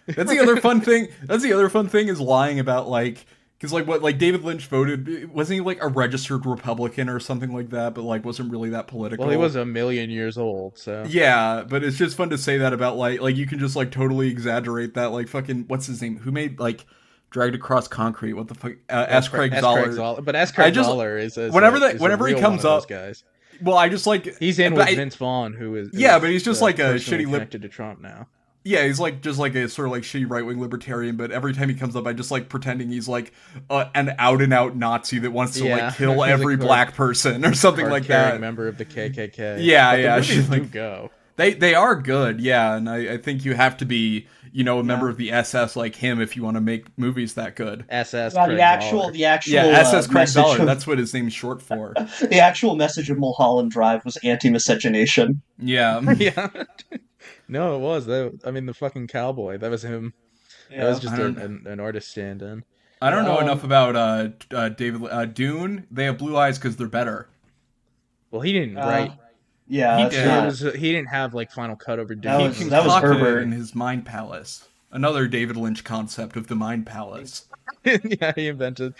That's the other fun thing. That's the other fun thing is lying about like. Because, like David Lynch voted, wasn't he, like, a registered Republican or something like that, but, like, wasn't really that political? Well, he was a million years old, so... Yeah, but it's just fun to say that about, like, you can just, like, totally exaggerate that, like, fucking, what's his name? Who made, like, Dragged Across Concrete? What the fuck? S. Craig Zoller. But S. Craig Zoller is whenever he comes up... Guys. Well, I just, like... He's in with Vince Vaughn, who is... Yeah, but he's just, like, a shitty... connected to Trump now. Yeah, he's like just like a sort of like shitty right-wing libertarian, but every time he comes up, I just like pretending he's like an out-and-out Nazi that wants to like kill every black person or something like that. Member of the KKK. Yeah, but the movies do go. They are good, yeah, and I think you have to be a member of the SS like him if you want to make movies that good. SS. Yeah, the actual SS Craig Zoller. That's what his name's short for. The actual message of Mulholland Drive was anti-miscegenation. Yeah. Yeah. No, it was. I mean, the fucking cowboy. That was him. Yeah. That was just an artist stand-in. I don't know enough about David Dune. They have blue eyes because they're better. Well, he didn't write. Yeah, he didn't have like final cut over Dune. That was Herbert in his Mind Palace. Another David Lynch concept of the Mind Palace. Yeah, he invented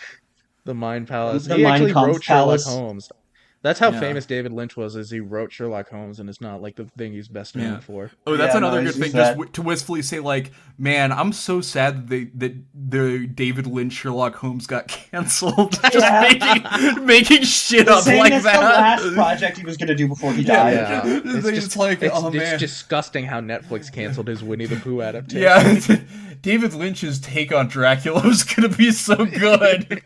the Mind Palace. He actually wrote Sherlock Holmes. That's how famous David Lynch was, is he wrote Sherlock Holmes, and it's not like the thing he's best known for. Oh, that's another good thing, just to wistfully say, like, man, I'm so sad that the David Lynch Sherlock Holmes got canceled. Just making shit up like that. The last project he was going to do before he died. Yeah. It's disgusting how Netflix canceled his Winnie the Pooh adaptation. Yeah, David Lynch's take on Dracula was going to be so good.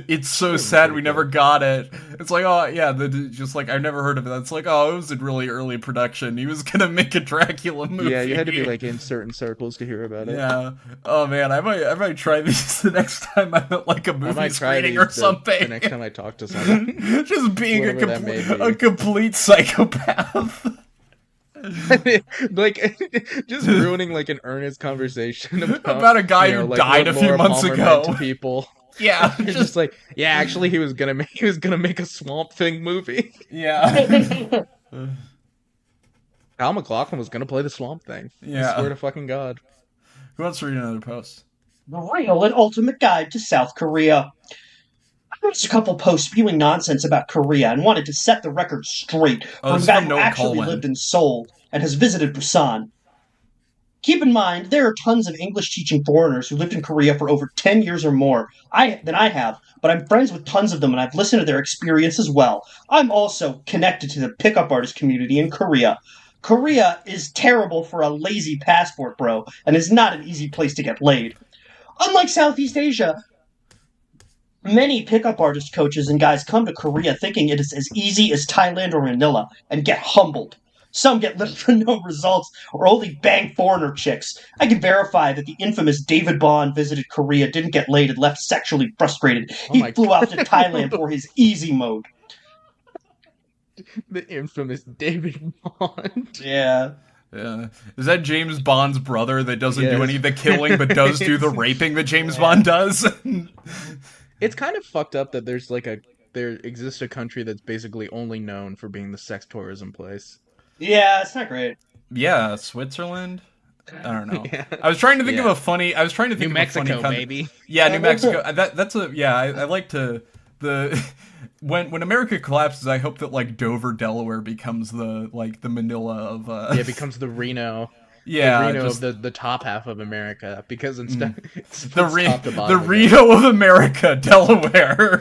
It's so sad we never got it. It's like, oh yeah, just like I've never heard of it. It's like, oh, it was in really early production. He was gonna make a Dracula movie. Yeah, you had to be like in certain circles to hear about it. Yeah. Oh man, I might try these the next time I'm at like a movie screening or something. The next time I talk to someone, just being a complete psychopath. Like just ruining like an earnest conversation about a guy who died a few months ago to people. Yeah, just like actually he was gonna make a Swamp Thing movie. Yeah. Al McLaughlin was gonna play the Swamp Thing. Yeah, I swear to fucking God. Who wants to read another post? The real and ultimate guide to South Korea. I noticed a couple posts spewing nonsense about Korea and wanted to set the record straight from a guy who actually lived in Seoul and has visited Busan. Keep in mind, there are tons of English-teaching foreigners who lived in Korea for over 10 years or more than I have, but I'm friends with tons of them and I've listened to their experience as well. I'm also connected to the pickup artist community in Korea. Korea is terrible for a lazy passport bro and is not an easy place to get laid. Unlike Southeast Asia, many pickup artist coaches and guys come to Korea thinking it is as easy as Thailand or Manila and get humbled. Some get little to no results or only bang foreigner chicks. I can verify that the infamous David Bond visited Korea, didn't get laid, and left sexually frustrated. He flew out to Thailand for his easy mode. The infamous David Bond. Yeah. Yeah. Is that James Bond's brother that doesn't do any of the killing but does do the raping that James Bond does? It's kind of fucked up that there exists a country that's basically only known for being the sex tourism place. Yeah, it's not great. Yeah, Switzerland. I don't know. Yeah. I was trying to think of a funny. I was trying to think New of Mexico, a funny country. Maybe. Yeah, New Mexico. That's a yeah. I like to when America collapses. I hope that like Dover, Delaware becomes the Manila of. Yeah, becomes the Reno. Yeah, the Reno of the top half of America, because instead the Reno of America, Delaware.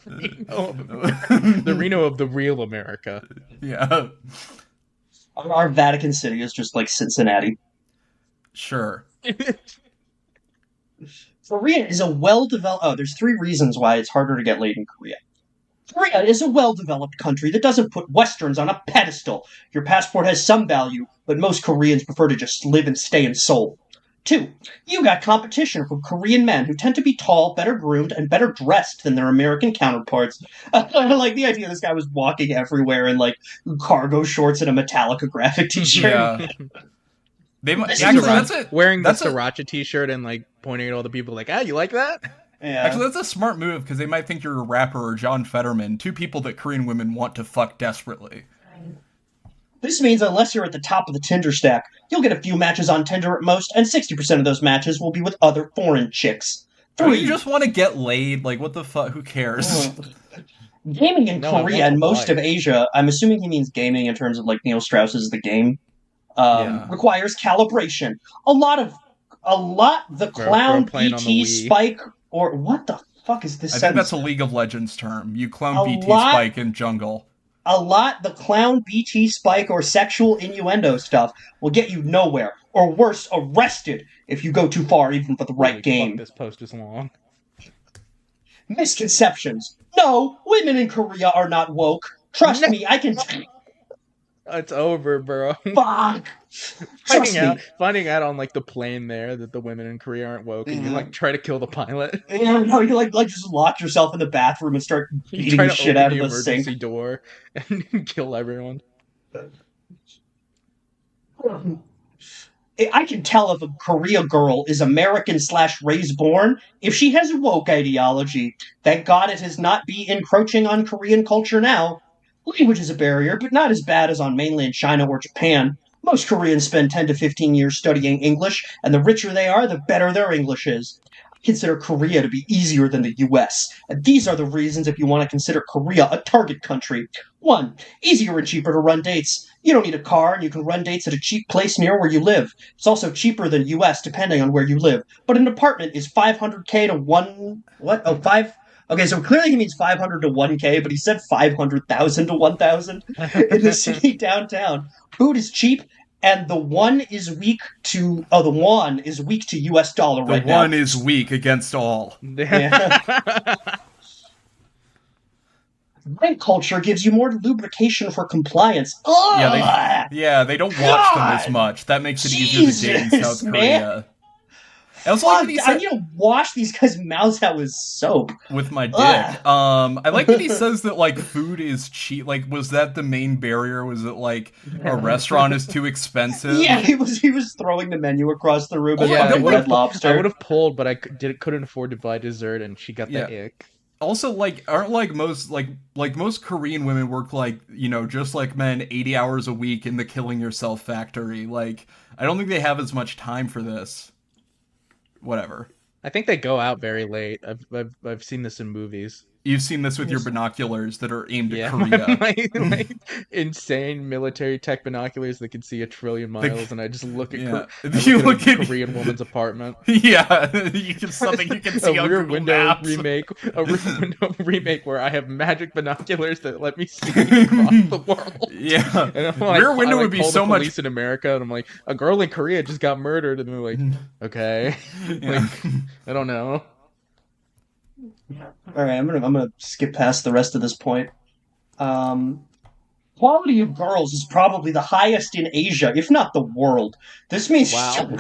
The Reno of the real America. Yeah. Our Vatican City is just like Cincinnati. Sure. Korea is a well-developed... Oh, there's 3 reasons why it's harder to get laid in Korea. Korea is a well-developed country that doesn't put Westerns on a pedestal. Your passport has some value, but most Koreans prefer to just live and stay in Seoul. 2. You got competition from Korean men who tend to be tall, better groomed, and better dressed than their American counterparts. I like the idea this guy was walking everywhere in like cargo shorts and a Metallica graphic t-shirt. Yeah. Actually, that's it. Wearing the Sriracha t-shirt and like pointing at all the people like, you like that? Yeah. Actually, that's a smart move because they might think you're a rapper or John Fetterman, two people that Korean women want to fuck desperately. This means unless you're at the top of the Tinder stack, you'll get a few matches on Tinder at most, and 60% of those matches will be with other foreign chicks. 3. You just want to get laid, like what the fuck, who cares? Gaming in Korea and most of Asia, I'm assuming he means gaming in terms of like Neil Strauss's The Game, requires calibration. The clown BT Spike, or what the fuck is this? I think that's a League of Legends term. You clown BT Spike in jungle. The clown BT Spike or sexual innuendo stuff will get you nowhere, or worse, arrested if you go too far even for the right game. Fuck, this post is long. Misconceptions. No, women in Korea are not woke. Trust me, I can... It's over, bro. Fuck! Finding out on like the plane there that the women in Korea aren't woke, and you like try to kill the pilot. Yeah, no, you like just lock yourself in the bathroom and start beating the shit out of the sink. Emergency door and kill everyone. I can tell if a Korea girl is American/raised born if she has woke ideology. Thank God it has not be encroaching on Korean culture now. Language is a barrier, but not as bad as on mainland China or Japan. Most Koreans spend 10 to 15 years studying English, and the richer they are, the better their English is. I consider Korea to be easier than the US, and these are the reasons if you want to consider Korea a target country. 1. Easier and cheaper to run dates. You don't need a car, and you can run dates at a cheap place near where you live. It's also cheaper than US, depending on where you live. But an apartment is $500K to 1... What? Oh, 5... Okay, so clearly he means 500 to 1K, but he said 500,000 to 1,000 in the city downtown. Food is cheap, and the won is weak to US dollar right now. The won is weak against all. Yeah. Rank culture gives you more lubrication for compliance. Ugh! They don't watch them as much. That makes it easier to date in South Korea. I also like that he said, I need to wash these guys' mouths out with soap. With my dick. I like that he says that, like, food is cheap. Like, was that the main barrier? Was it, like, a restaurant is too expensive? Yeah, he was throwing the menu across the room. Red Lobster. I would have pulled, but I couldn't afford to buy dessert, and she got the ick. Also, like, aren't, like, most Korean women work, like, you know, just like men, 80 hours a week in the killing yourself factory. Like, I don't think they have as much time for this. Whatever. I think they go out very late. I've seen this in movies. You've seen this with your binoculars that are aimed at Korea. my insane military tech binoculars that can see 1 trillion miles, and I just look at a Korean woman's apartment. Yeah, something you can see on Rear Google Window Maps. remake where I have magic binoculars that let me see across the world. Yeah, and Rear Window would be so much. Police in America, and I'm like, a girl in Korea just got murdered, and they're like, okay, like, I don't know. All right, I'm gonna skip past the rest of this point. Quality of girls is probably the highest in Asia, if not the world. This means God,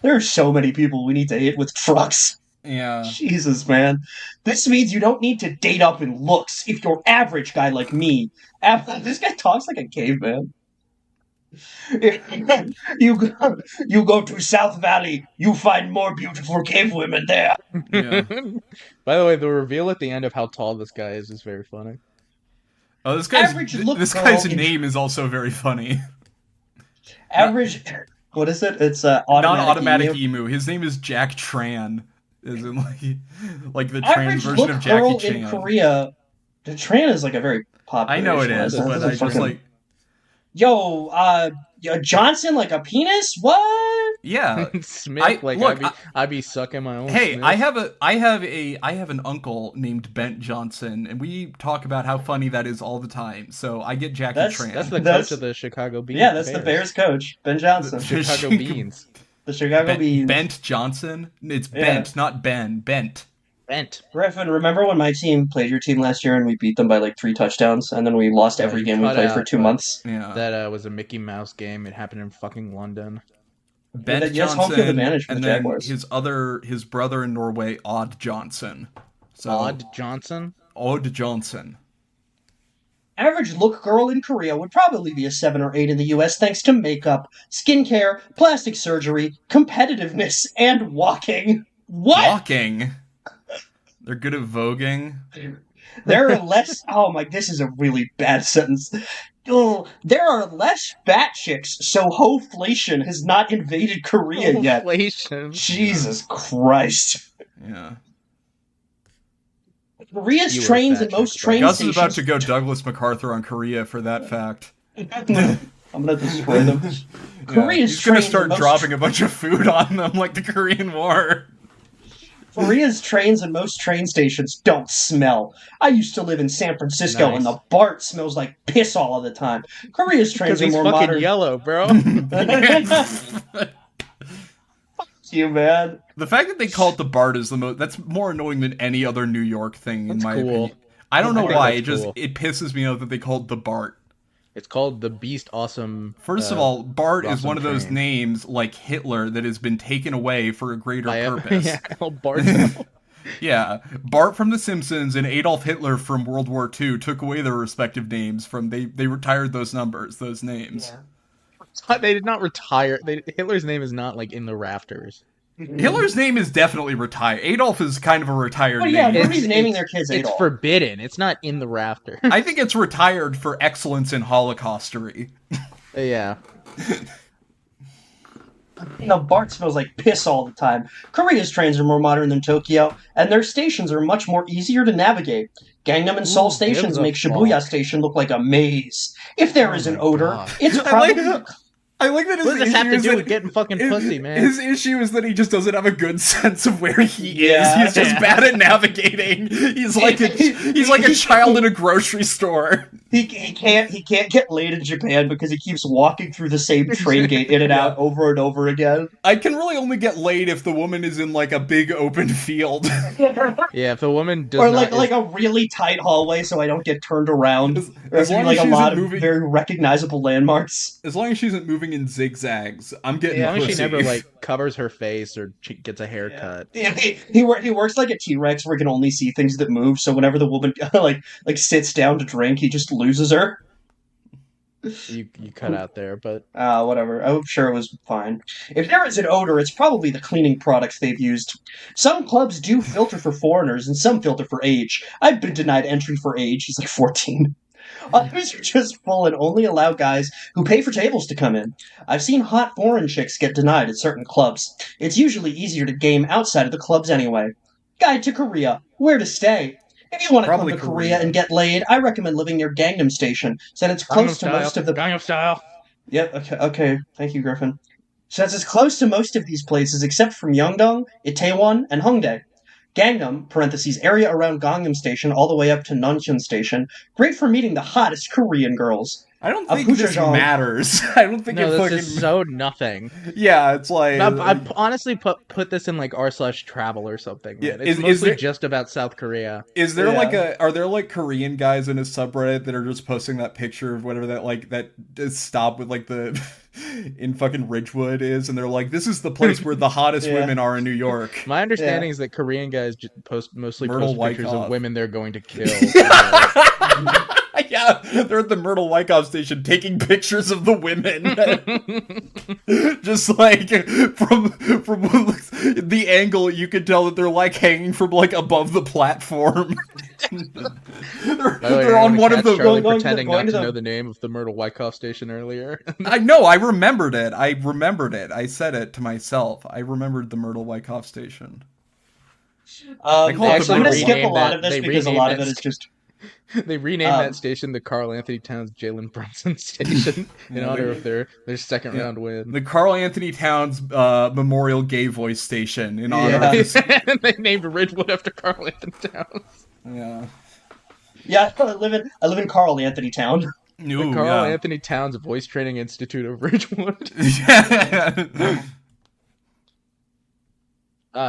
there are so many people we need to hit with trucks. Yeah. Jesus, man. This means you don't need to date up in looks if you're average guy like me. This guy talks like a caveman. You go to South Valley, you find more beautiful cave women there. Yeah. By the way, the reveal at the end of how tall this guy is very funny. Oh, this guy's name is also very funny. Average. What is it? It's automatic emu. His name is Jack Tran, as in like the trans version of Jackie Chan. In Korea, the Tran is like a very popular. I know it is, but I just like. Yo, Johnson, like a penis? What? Yeah, Smith. I'd be sucking my own. Hey, Smith. I have an uncle named Bent Johnson, and we talk about how funny that is all the time. So I get Jackie Tran. That's the coach of the Chicago Beans. Yeah, that's the Bears coach, Ben Johnson. The Chicago Beans. The Chicago Beans. Bent Johnson. It's Bent, not Ben. Bent. Bent. Griffin, remember when my team played your team last year and we beat them by like 3 touchdowns, and then we lost every You game we cut played for out, 2 but months? Yeah. That was a Mickey Mouse game. It happened in fucking London. Bent Yes, home field Johnson, advantage for and the then Jaguars. his brother in Norway, Odd Johnson. So Odd Johnson? Odd Johnson. Average look girl in Korea would probably be a 7 or 8 in the US thanks to makeup, skincare, plastic surgery, competitiveness, and walking. What? Walking. They're good at voguing. There are less. Oh my, this is a really bad sentence. Oh, there are less fat chicks, so hoflation has not invaded Korea yet. Inflation. Jesus Christ. Yeah. Korea's You were a trains fat and most chick, train Gus is stations. about to go Douglas MacArthur on Korea for that fact. I'm gonna destroy them. Korea's He's gonna trains start and most dropping a bunch of food on them like the Korean War. Korea's trains and most train stations don't smell. I used to live in San Francisco, Nice. and the BART smells like piss all of the time. Korea's trains Because are he's more fucking modern. yellow, bro. You man. The fact that they call it the BART is that's more annoying than any other New York thing in That's my cool. opinion. I don't know I think why. that's cool. It pisses me off that they call it the BART. It's called the Beast Awesome. First of all, BART is awesome one of those train. names like Hitler that has been taken away for a greater purpose. Yeah, Bart. Yeah, Bart from The Simpsons and Adolf Hitler from World War II took away their respective names from they retired those names. They did not retire. Hitler's name is not like in the rafters. Hitler's name is definitely retired. Adolf is kind of a retired Well, yeah, name. nobody's naming their kids It's Adolf. forbidden. It's not in the rafters. I think it's retired for excellence in Holocaustery. Yeah. BART smells like piss all the time. Korea's trains are more modern than Tokyo, and their stations are much more easier to navigate. Gangnam and Seoul stations gives a make Shibuya fuck? Station look like a maze. If there is an my odor, God. it's probably... I like that his What does this have issue to is do that with getting fucking pussy, man? His issue is that he just doesn't have a good sense of where he Yeah. is. He's just bad at navigating. He's like a child in a grocery store. He can't get laid in Japan because he keeps walking through the same train gate in and out over and over again. I can really only get laid if the woman is in like a big open field. Yeah, if a woman does Or not... like a really tight hallway so I don't get turned around. There has to be long like as a she lot isn't of moving- very recognizable landmarks. As long as she isn't moving in zigzags, I'm getting as long as pussy. she never like covers her face or she gets a haircut. Yeah, he works like a T-Rex where he can only see things that move, so whenever the woman like sits down to drink, he just loses her. You cut out there, but Whatever. I'm sure it was fine. If there is an odor, it's probably the cleaning products they've used. Some clubs do filter for foreigners, and some filter for age. I've been denied entry for age. He's like 14. Others are just full and only allow guys who pay for tables to come in. I've seen hot foreign chicks get denied at certain clubs. It's usually easier to game outside of the clubs anyway. Guide to Korea. Where to stay. If you want to come Probably to Korea Korea. and get laid, I recommend living near Gangnam Station, since it's close to most of the... Gangnam Style. Yep, okay. Thank you, Griffin. Since it's close to most of these places except for Myeongdong, Itaewon, and Hongdae. Gangnam, parentheses, area around Gangnam Station all the way up to Noncheon Station, great for meeting the hottest Korean girls. I don't Of think this Puchajong. matters. I don't think No, it this fucking. is so nothing. Yeah, it's like. I honestly put this in like r/travel or something. Man. Yeah, It's is mostly there- just about South Korea. Is there Yeah. are there like Korean guys in a subreddit that are just posting that picture of whatever that does stop with like the in fucking Ridgewood is, and they're like, this is the place where the hottest Yeah. women are in New York. My understanding is that Korean guys mostly Myrtle post pictures Wyckoff. of women they're going to kill. Yeah, they're at the Myrtle Wyckoff station taking pictures of the women, just like from the angle, you could tell that they're like hanging from like above the platform. By the way, they're on anyone one of catch the. Charlie going to- pretending going not to to the- know the name of the Myrtle Wyckoff station earlier. I know. I remembered it. I said it to myself. I remembered the Myrtle Wyckoff station. call it the I'm going to Myrtle skip a Wyckoff. lot of this They because a renamed lot of that it is just... They renamed that station the Carl Anthony Towns Jalen Brunson Station in Yeah, honor they- of their second round win. The Carl Anthony Towns Memorial Gay Voice Station in honor of his. And they named Ridgewood after Carl Anthony Towns. Yeah. Yeah, I live in Carl Anthony Town. Ooh, Carl yeah. Anthony Towns Voice Training Institute of Ridgewood. Yeah.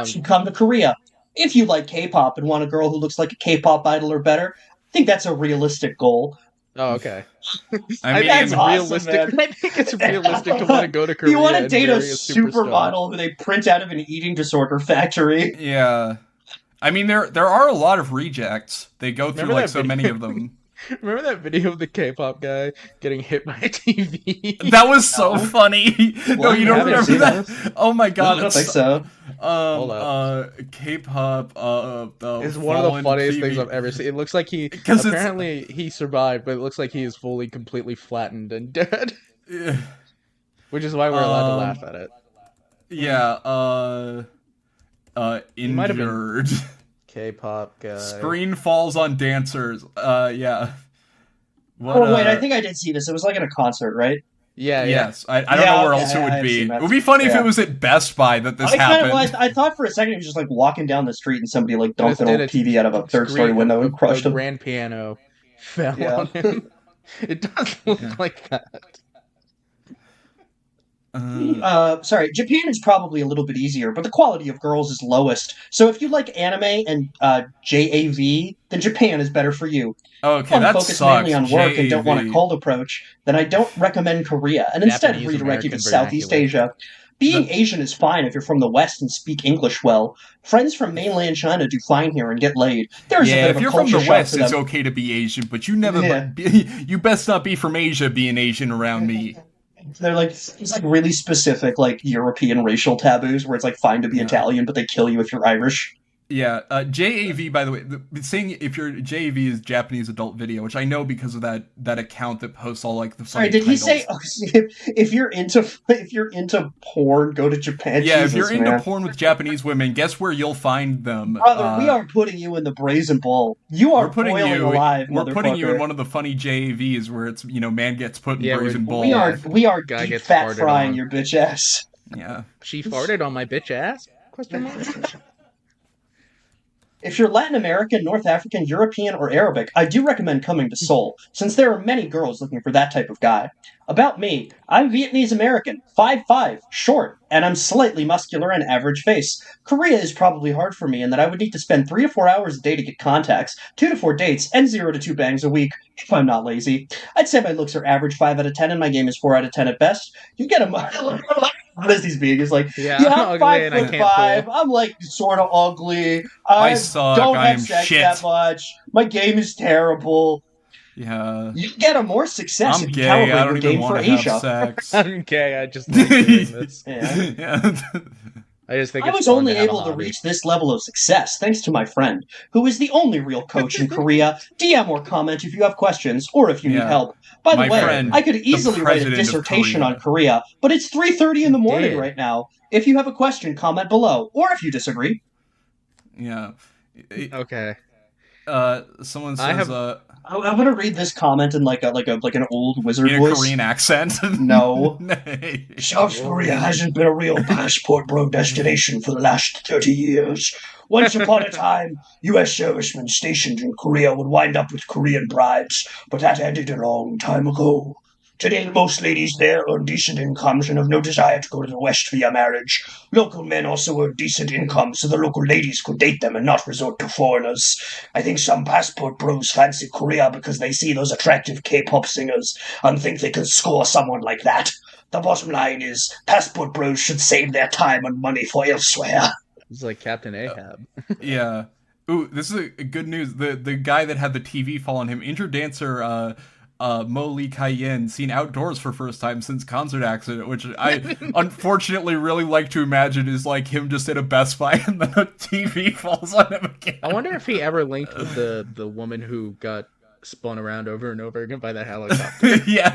Should come to Korea. If you like K-pop and want a girl who looks like a K-pop idol or better, I think that's a realistic goal. Oh, okay. I I mean, think it's That's awesome, realistic. man. I think it's realistic to want to go to Korea You want to and date a marry a superstar. supermodel who they print out of an eating disorder factory. yeah. I mean, there are a lot of rejects. They go through Remember like that so many video? of them. Remember that video of the K-pop guy getting hit by a TV? That was so No. funny. No, What? you You don't haven't remember seen that? this? Oh my I god, don't it's think so. Hold up. K-pop. It's one of the fallen funniest TV. things I've ever seen. It looks like he 'Cause it's- apparently he survived, but it looks like he is fully, completely flattened and dead. Which is why we're allowed to laugh at it. Yeah. might have been- Injured. K-pop guy. Screen falls on dancers. Yeah. What, Oh wait, I think I did see this. It was like at a concert, right? Yeah, yeah. Yes, I don't know where okay, else it would I've be. seen that. It would be funny if Yeah. it was at Best Buy that this I kind happened. of, I thought for a second he was just like walking down the street and somebody like dumped an Did old TV out of a third-story window and crushed a him. grand piano fell Yeah. on him. It does look like that. Sorry, Japan is probably a little bit easier, but the quality of girls is lowest. So if you like anime and JAV, then Japan is better for you. Okay, If that you focus sucks. mainly on work and don't want a JAV. cold approach, then I don't recommend Korea, and instead Japanese redirect you to American Southeast vernacular. Asia. Being Asian is fine if you're from the West and speak English well. Friends from mainland China do fine here and get laid. There's a Yeah, bit if of a you're from culture the shock West, for it's them. okay to be Asian, but you never, Yeah. you best not be from Asia being Asian around me. They're like it's like really specific like European racial taboos where it's like fine to be Yeah. Italian, but they kill you if you're Irish. Yeah, JAV, by the way, saying if your JAV is Japanese adult video, which I know because of that account that posts all like the funny Sorry, did he titles. say if you're into porn, go to Japan? Yeah, Jesus, if you're into man. porn with Japanese women, guess where you'll find them? Brother, we are putting you in the brazen bowl. You are we're putting boiling you. alive, We're putting you in motherfucker. one of the funny JAVs where it's man gets put in Yeah, brazen bowl. We are Guy deep gets fat farted frying on. your bitch ass. Yeah. She farted on my bitch ass? Question mark. If you're Latin American, North African, European, or Arabic, I do recommend coming to Seoul, since there are many girls looking for that type of guy. About me, I'm Vietnamese American, 5'5", short, and I'm slightly muscular and average face. Korea is probably hard for me in that I would need to spend 3 to 4 hours a day to get contacts, 2 to 4 dates, and 0 to 2 bangs a week, if I'm not lazy. I'd say my looks are average 5 out of 10, and my game is 4 out of 10 at best. You get a... What is he's being? He's like, Yeah, yeah, I'm I'm ugly and I 5'5". can't I'm like sort of ugly. I I suck, don't I have am sex shit. that much. My game is terrible. Yeah. You get a more success I'm if you gay. I calibrate don't your even game for want to have Asia. sex. I'm gay. I just like doing this. Yeah. Yeah. I just think I it's was fun only to have a able to hobby. reach this level of success thanks to my friend, who is the only real coach in Korea. DM or comment if you have questions or if you need Yeah. help. By the My way, friend, I could easily write a president of dissertation Korea. on Korea, but it's 3:30 in the morning did. right now. If you have a question, comment below, or if you disagree. Yeah. Okay. Someone I says have- I'm gonna read this comment in like an old wizard in a voice. Korean accent. No. Nay. South Korea hasn't been a real passport bro destination for the last 30 years. Once upon a time, U.S. servicemen stationed in Korea would wind up with Korean brides, but that ended a long time ago. Today, most ladies there earn decent incomes and have no desire to go to the West via marriage. Local men also earn decent incomes, so the local ladies could date them and not resort to foreigners. I think some passport bros fancy Korea because they see those attractive K-pop singers and think they can score someone like that. The bottom line is, passport bros should save their time and money for elsewhere. It's like Captain Ahab. Yeah. Ooh, this is a good news. The guy that had the TV fall on him, injured dancer Mo Lee Kai-yen, seen outdoors for first time since concert accident, which I unfortunately really like to imagine is like him just at a Best Buy and then a TV falls on him again. I wonder if he ever linked with the woman who got spun around over and over again by that helicopter. Yeah,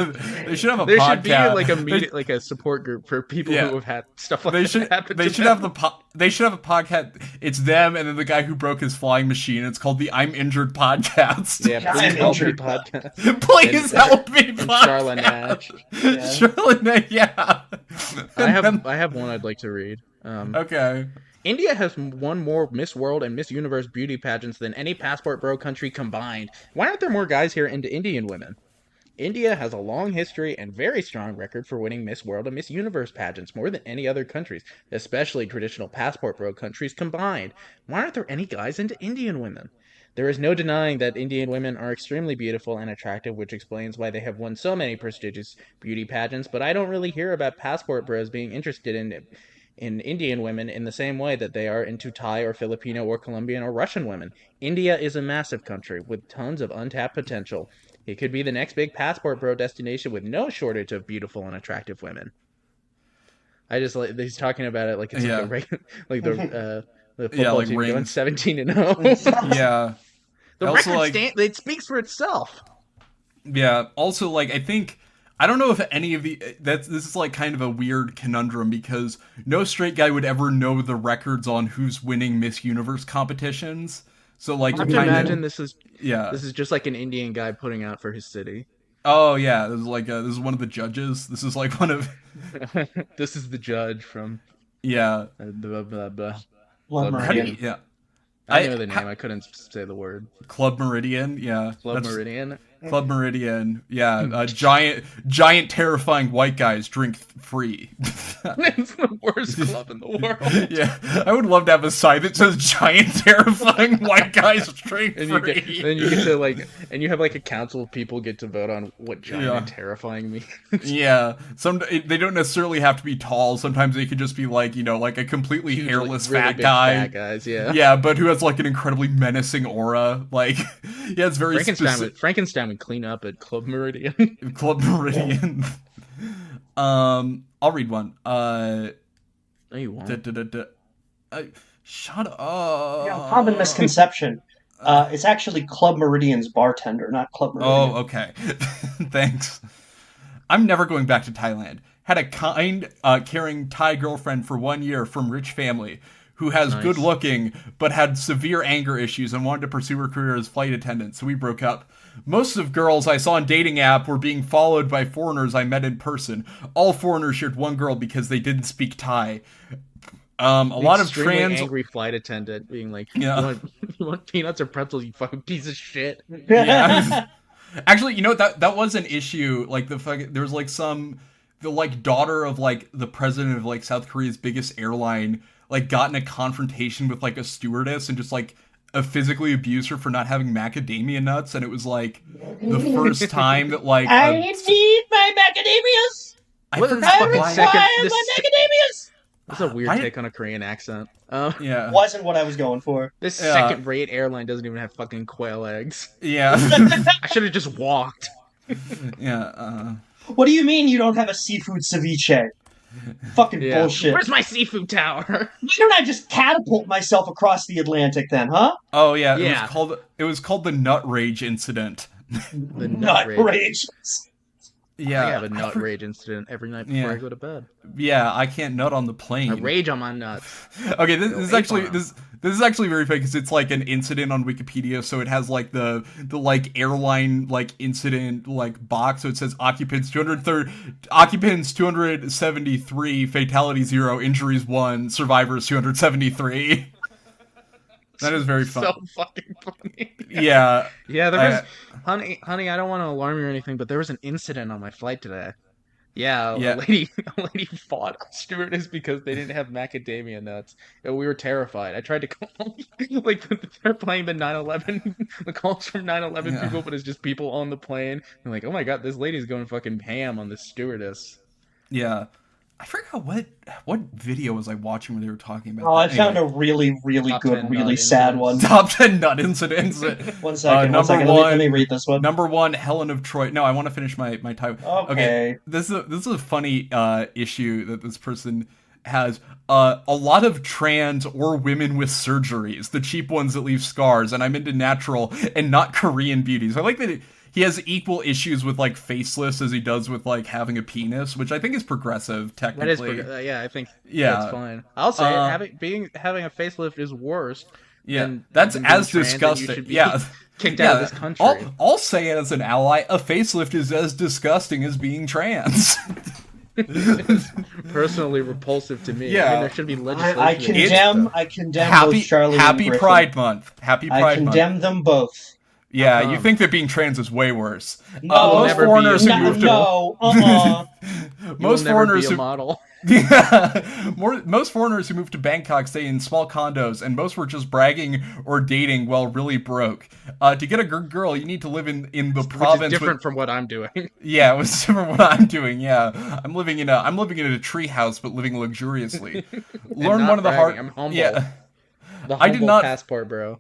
they should have a There podcast. should be like a support group for people Yeah. who have had stuff like They that should. happen They to should them. have they should have a podcast. It's them and then the guy who broke his flying machine. It's called the I'm Injured podcast. Yeah, Yeah, please I'm help me injured. podcast. Please And- help me, And podcast. Charlotte Nash. Yeah. Charlotte Nash, yeah. I have one I'd like to read. Okay. India has won more Miss World and Miss Universe beauty pageants than any Passport Bro country combined. Why aren't there more guys here into Indian women? India has a long history and very strong record for winning Miss World and Miss Universe pageants more than any other countries, especially traditional passport bro countries combined. Why aren't there any guys into Indian women? There is no denying that Indian women are extremely beautiful and attractive, which explains why they have won so many prestigious beauty pageants, but I don't really hear about passport bros being interested in Indian women in the same way that they are into Thai or Filipino or Colombian or Russian women. India is a massive country with tons of untapped potential. It could be the next big passport bro destination with no shortage of beautiful and attractive women. I just like he's talking about it like it's like a regular, like the football like team going rings. 17-0. Yeah. The Also, record it speaks for itself. Yeah. Also, like, I don't know if any of this is like kind of a weird conundrum because no straight guy would ever know the records on who's winning Miss Universe competitions. So like, I have to imagine this is just like an Indian guy putting out for his city. Oh yeah, this is one of the judges. This is like one of. This is the judge from. Yeah. Blah, blah, blah. Club Meridian. Yeah. I know the name. I couldn't say the word. Club Meridian. Yeah. Meridian. Club Meridian. Yeah. Giant, terrifying white guys drink free. It's the worst club in the world. Yeah. I would love to have a sign that says giant, terrifying white guys drink free. Then you get to like, and you have like a council of people get to vote on what giant and terrifying means. Yeah. They don't necessarily have to be tall. Sometimes they could just be like, like a completely hairless really fat big guy. Fat guys, yeah. Yeah, but who has like an incredibly menacing aura. Like, yeah, it's very Frankenstein would clean up at Club Meridian. Club Meridian. I'll read one. No, you won't. Shut up. Yeah, common misconception. It's actually Club Meridian's bartender, not Club Meridian. Oh, okay. Thanks. I'm never going back to Thailand. Had a kind, caring Thai girlfriend for 1 year from rich family who has good looking but had severe anger issues and wanted to pursue her career as flight attendant, so we broke up. Most of girls I saw on dating app were being followed by foreigners I met in person. All foreigners shared one girl because they didn't speak Thai. A lot of trans angry flight attendant being like, yeah. you want peanuts or pretzels, you fucking piece of shit. Yeah. Actually, that was an issue. Like there was like the like daughter of like the president of like South Korea's biggest airline like got in a confrontation with like a stewardess and just like physically abused her for not having macadamia nuts, and it was like the first time that like I need my macadamias. I forgot my macadamias. That's a weird take on a Korean accent. Yeah, wasn't what I was going for. This second-rate airline doesn't even have fucking quail eggs. Yeah, I should have just walked. Yeah. What do you mean you don't have a seafood ceviche? Fucking bullshit. Where's my seafood tower? Why don't I just catapult myself across the Atlantic then, huh? Oh yeah, it was called the Nut Rage incident. The Nut Rage. Yeah, I have a nut rage incident every night before I go to bed. Yeah, I can't nut on the plane. I rage on my nuts. Okay, this is actually very fake because it's like an incident on Wikipedia, so it has like the like airline like incident like box. So it says occupants 273, fatality 0, injuries 1, survivors 273. That is very fun. So fucking funny. Yeah. Yeah, there was... Honey, I don't want to alarm you or anything, but there was an incident on my flight today. Yeah, a lady fought a stewardess because they didn't have macadamia nuts. And we were terrified. I tried to call... like, they're playing the 9/11... the calls from 9/11 people, but it's just people on the plane. I'm like, oh my god, this lady's going fucking ham on this stewardess. Yeah. I forgot what video was I watching where they were talking about that. I found a really, really good, really sad one. Top 10 nut incidents. One second. Let me read this one. Number 1, Helen of Troy. No, I want to finish my time. Okay. This is a funny issue that this person has. A lot of trans or women with surgeries, the cheap ones that leave scars, and I'm into natural and not Korean beauties. I like that he has equal issues with like faceless as he does with like having a penis, which I think is progressive technically. That is, I think that's fine. I'll say having a facelift is worse. Yeah, that's as disgusting. Yeah, kicked out of this country. I'll say it as an ally. A facelift is as disgusting as being trans. Personally repulsive to me. Yeah, I mean, there should be legislation. I condemn those Charlie Happy and Pride Month. Happy Pride Month. I condemn them both. Yeah, you think that being trans is way worse. No, most foreigners who move to no, most never foreigners be a who model. most foreigners who move to Bangkok stay in small condos, and most were just bragging or dating while really broke. To get a good girl, you need to live in the province. Which is different from what I'm doing. Yeah, it was different from what I'm doing. Yeah, I'm living in a tree house, but living luxuriously. Learn one of the hard. I'm humble. Yeah, The I did humble not. passport, bro.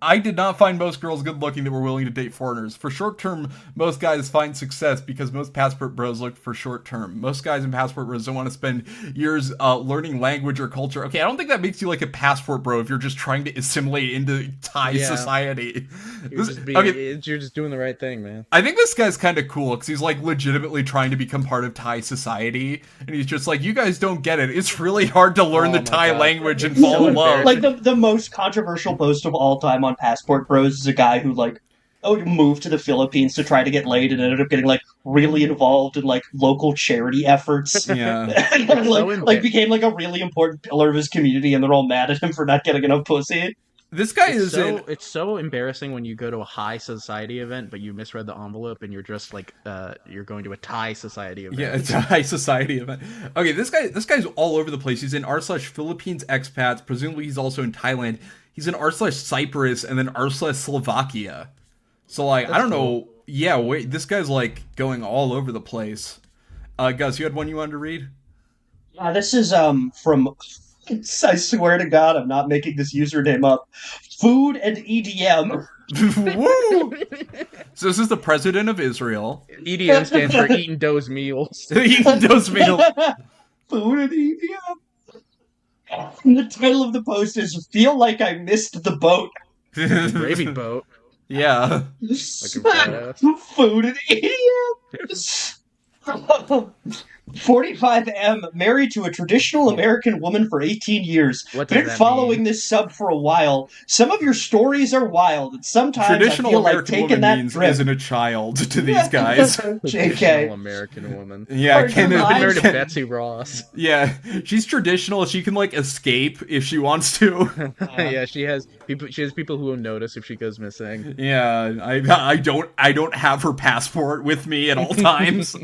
I did not find most girls good looking that were willing to date foreigners. For short term, most guys find success because most passport bros look for short term. Most guys in passport bros don't want to spend years learning language or culture. Okay, I don't think that makes you like a passport bro if you're just trying to assimilate into Thai society. You're just doing the right thing, man. I think this guy's kind of cool because he's like legitimately trying to become part of Thai society, and he's just like, you guys don't get it. It's really hard to learn the Thai language and fall in love. Like the most controversial post of all time on Passport Bros is a guy who moved to the Philippines to try to get laid and ended up getting like really involved in like local charity efforts. Yeah, and, like became like a really important pillar of his community, and they're all mad at him for not getting enough pussy. This guy it's so embarrassing when you go to a high society event, but you misread the envelope and you're just like you're going to a Thai society event. Yeah, it's a high society event. Okay, this guy's all over the place. He's in r/Philippines expats. Presumably, he's also in Thailand. He's in r/Cyprus and then r/Slovakia. So like, I don't know. Yeah, wait, this guy's like going all over the place. Gus, you had one you wanted to read? This is from. I swear to God, I'm not making this username up. Food and EDM. Woo! So this is the president of Israel. EDM stands for eating those meals. Eating those meals. Food and EDM. And the title of the post is "Feel Like I Missed the Boat." Gravy boat. Yeah. Food and EDM. 45M, married to a traditional American woman for 18 years. Been following this sub for a while. Some of your stories are wild, and sometimes traditional I feel American like taking woman that means trip. Isn't a child to these guys. JK. American woman. Yeah, married to Betsy Ross. Yeah, she's traditional. She can like escape if she wants to. Yeah, she has people who will notice if she goes missing. Yeah, I don't have her passport with me at all times.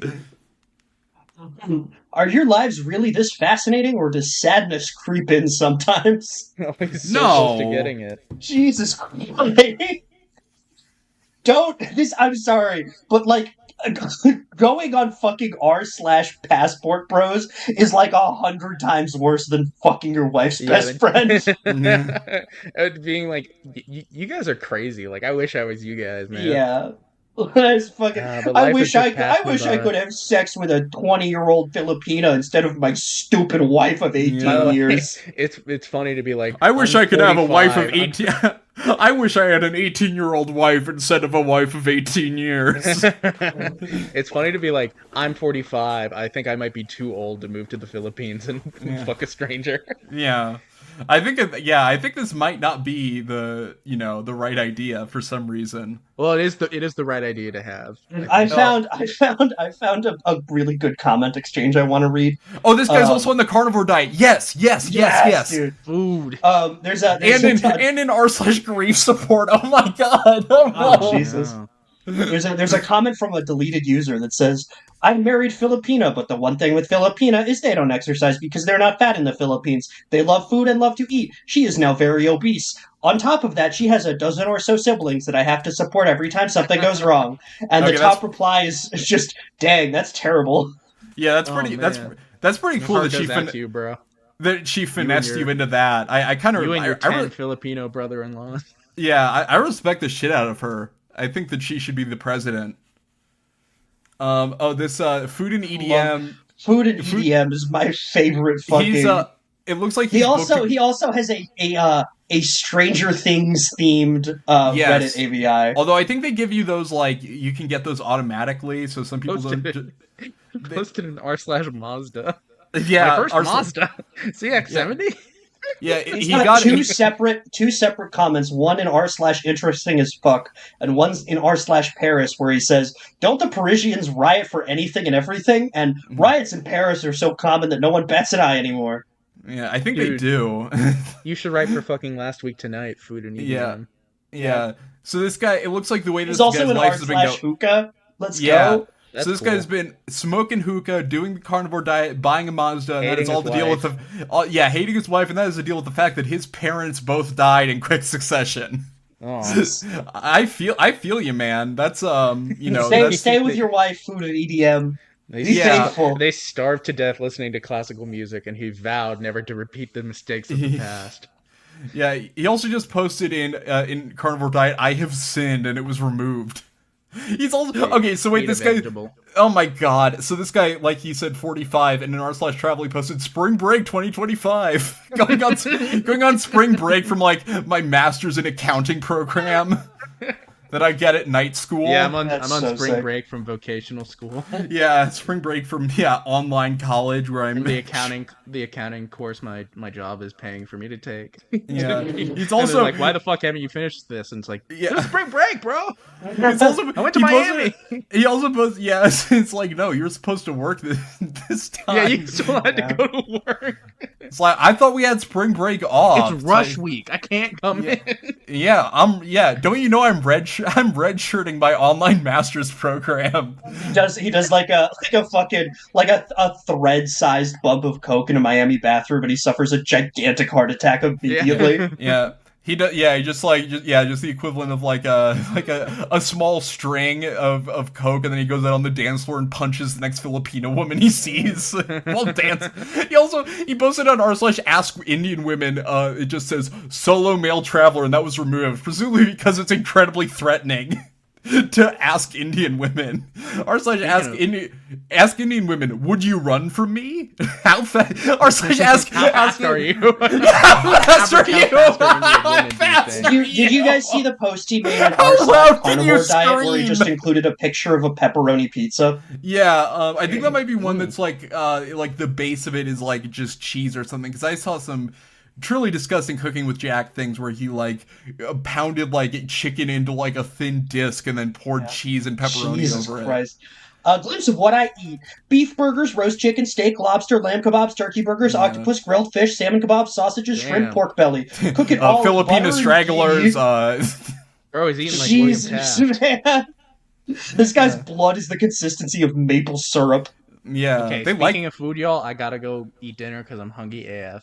Are your lives really this fascinating, or does sadness creep in sometimes? He's so close to getting it. Jesus Christ. I'm sorry, but like, going on fucking r/Passport Bros is like 100 times worse than fucking your wife's best friend. Being like, you guys are crazy. Like, I wish I was you guys, man. Yeah. I wish I could have sex with a 20-year-old Filipina instead of my stupid wife of 18 years. It's funny to be like, I wish I could have a wife of 18. I wish I had an 18-year-old wife instead of a wife of 18 years. It's funny to be like, I'm 45. I think I might be too old to move to the Philippines and fuck a stranger. Yeah. I think this might not be the right idea for some reason. Well, it is the right idea to have. I found a really good comment exchange I want to read. Oh, this guy's also on the carnivore diet. Yes, dude. Food. There's in r/grief support. Oh my god. Oh Jesus. No. There's a comment from a deleted user that says, "I married Filipina, but the one thing with Filipina is they don't exercise because they're not fat in the Philippines. They love food and love to eat. She is now very obese. On top of that, she has a dozen or so siblings that I have to support every time something goes wrong." And the top reply is just, "Dang, that's terrible." Yeah, that's pretty. That's pretty cool that she finessed you into that. I kind of you and your 10 Filipino brother-in-law. Yeah, I respect the shit out of her. I think that she should be the president. This food and EDM. Food and EDM is my favorite fucking. It looks like he also has a Stranger Things themed Reddit AVI. Although I think they give you those like you can get those automatically, so some people posted an r/Mazda. Yeah, my first Mazda CX-70. Yeah, he got two separate comments. One in r/interesting as fuck, and one's in r/Paris, where he says, "Don't the Parisians riot for anything and everything? And riots in Paris are so common that no one bats an eye anymore." Yeah, I think they do. You should write for fucking Last Week Tonight, Food and EDM. Yeah. So this guy, it looks like the way this He's also guy's an life r has been slash going. hookah. Let's Yeah. go. That's So this cool. guy's been smoking hookah, doing the carnivore diet, buying a Mazda, and that Hating is all his to deal with wife. hating his wife, and that is to deal with the fact that his parents both died in quick succession. Oh. I feel you, man. That's Stay, that's stay with your wife, food and EDM. They, Be Yeah. faithful. they starved to death listening to classical music, and he vowed never to repeat the mistakes of the past. Yeah, he also just posted in carnivore diet, "I have sinned," and it was removed. He's also okay. So wait, Eat a this guy. vegetable. Oh my god! So this guy, like he said, 45, and in r/travel he posted Spring Break 2025, going on spring break from like my master's in accounting program that I get at night school. Yeah, I'm on That's I'm on so spring sick. break from vocational school. Yeah, spring break from online college where I'm the accounting course my job is paying for me to take. Yeah, he's And they're also like, why the fuck haven't you finished this? And it's like, Yeah. it was spring break, bro. It's also, I went to he Miami. He also posted, yeah, it's like, no, you're supposed to work this time. Yeah, you still had to go to work. It's like, I thought we had spring break off. It's rush like, week. I can't come in. yeah, don't you know I'm redshirting my online master's program. He does like a fucking a thread sized bump of coke in a Miami bathroom, and he suffers a gigantic heart attack immediately. Yeah. He does, yeah. He just just the equivalent of like a small string of coke, and then he goes out on the dance floor and punches the next Filipino woman he sees while dancing. He posted on r/Ask Indian Women. It just says solo male traveler, and that was removed, presumably because it's incredibly threatening to ask Indian women. Ask Indian women, would you run from me? How fast? Ask How fast are you? How fast are you? How fast are Did you guys see the post he made on How our loud can you carnivore diet where he scream? just included a picture of a pepperoni pizza? Yeah, I think that might be one that's like the base of it is like just cheese or something. Because I saw some truly disgusting cooking with Jack things where he like pounded like chicken into like a thin disc and then poured cheese and pepperoni Jesus over Christ. A glimpse of what I eat: beef burgers, roast chicken, steak, lobster, lamb kebabs, turkey burgers, octopus, grilled fish, salmon kebabs, sausages, shrimp, Damn. pork belly. Cook it all in Filipino butter and stragglers. ghee. Bro, he's eating like William Jesus, Taft. man. This guy's blood is the consistency of maple syrup. Yeah, Okay, they speaking of food, y'all, I gotta go eat dinner because I'm hungry AF.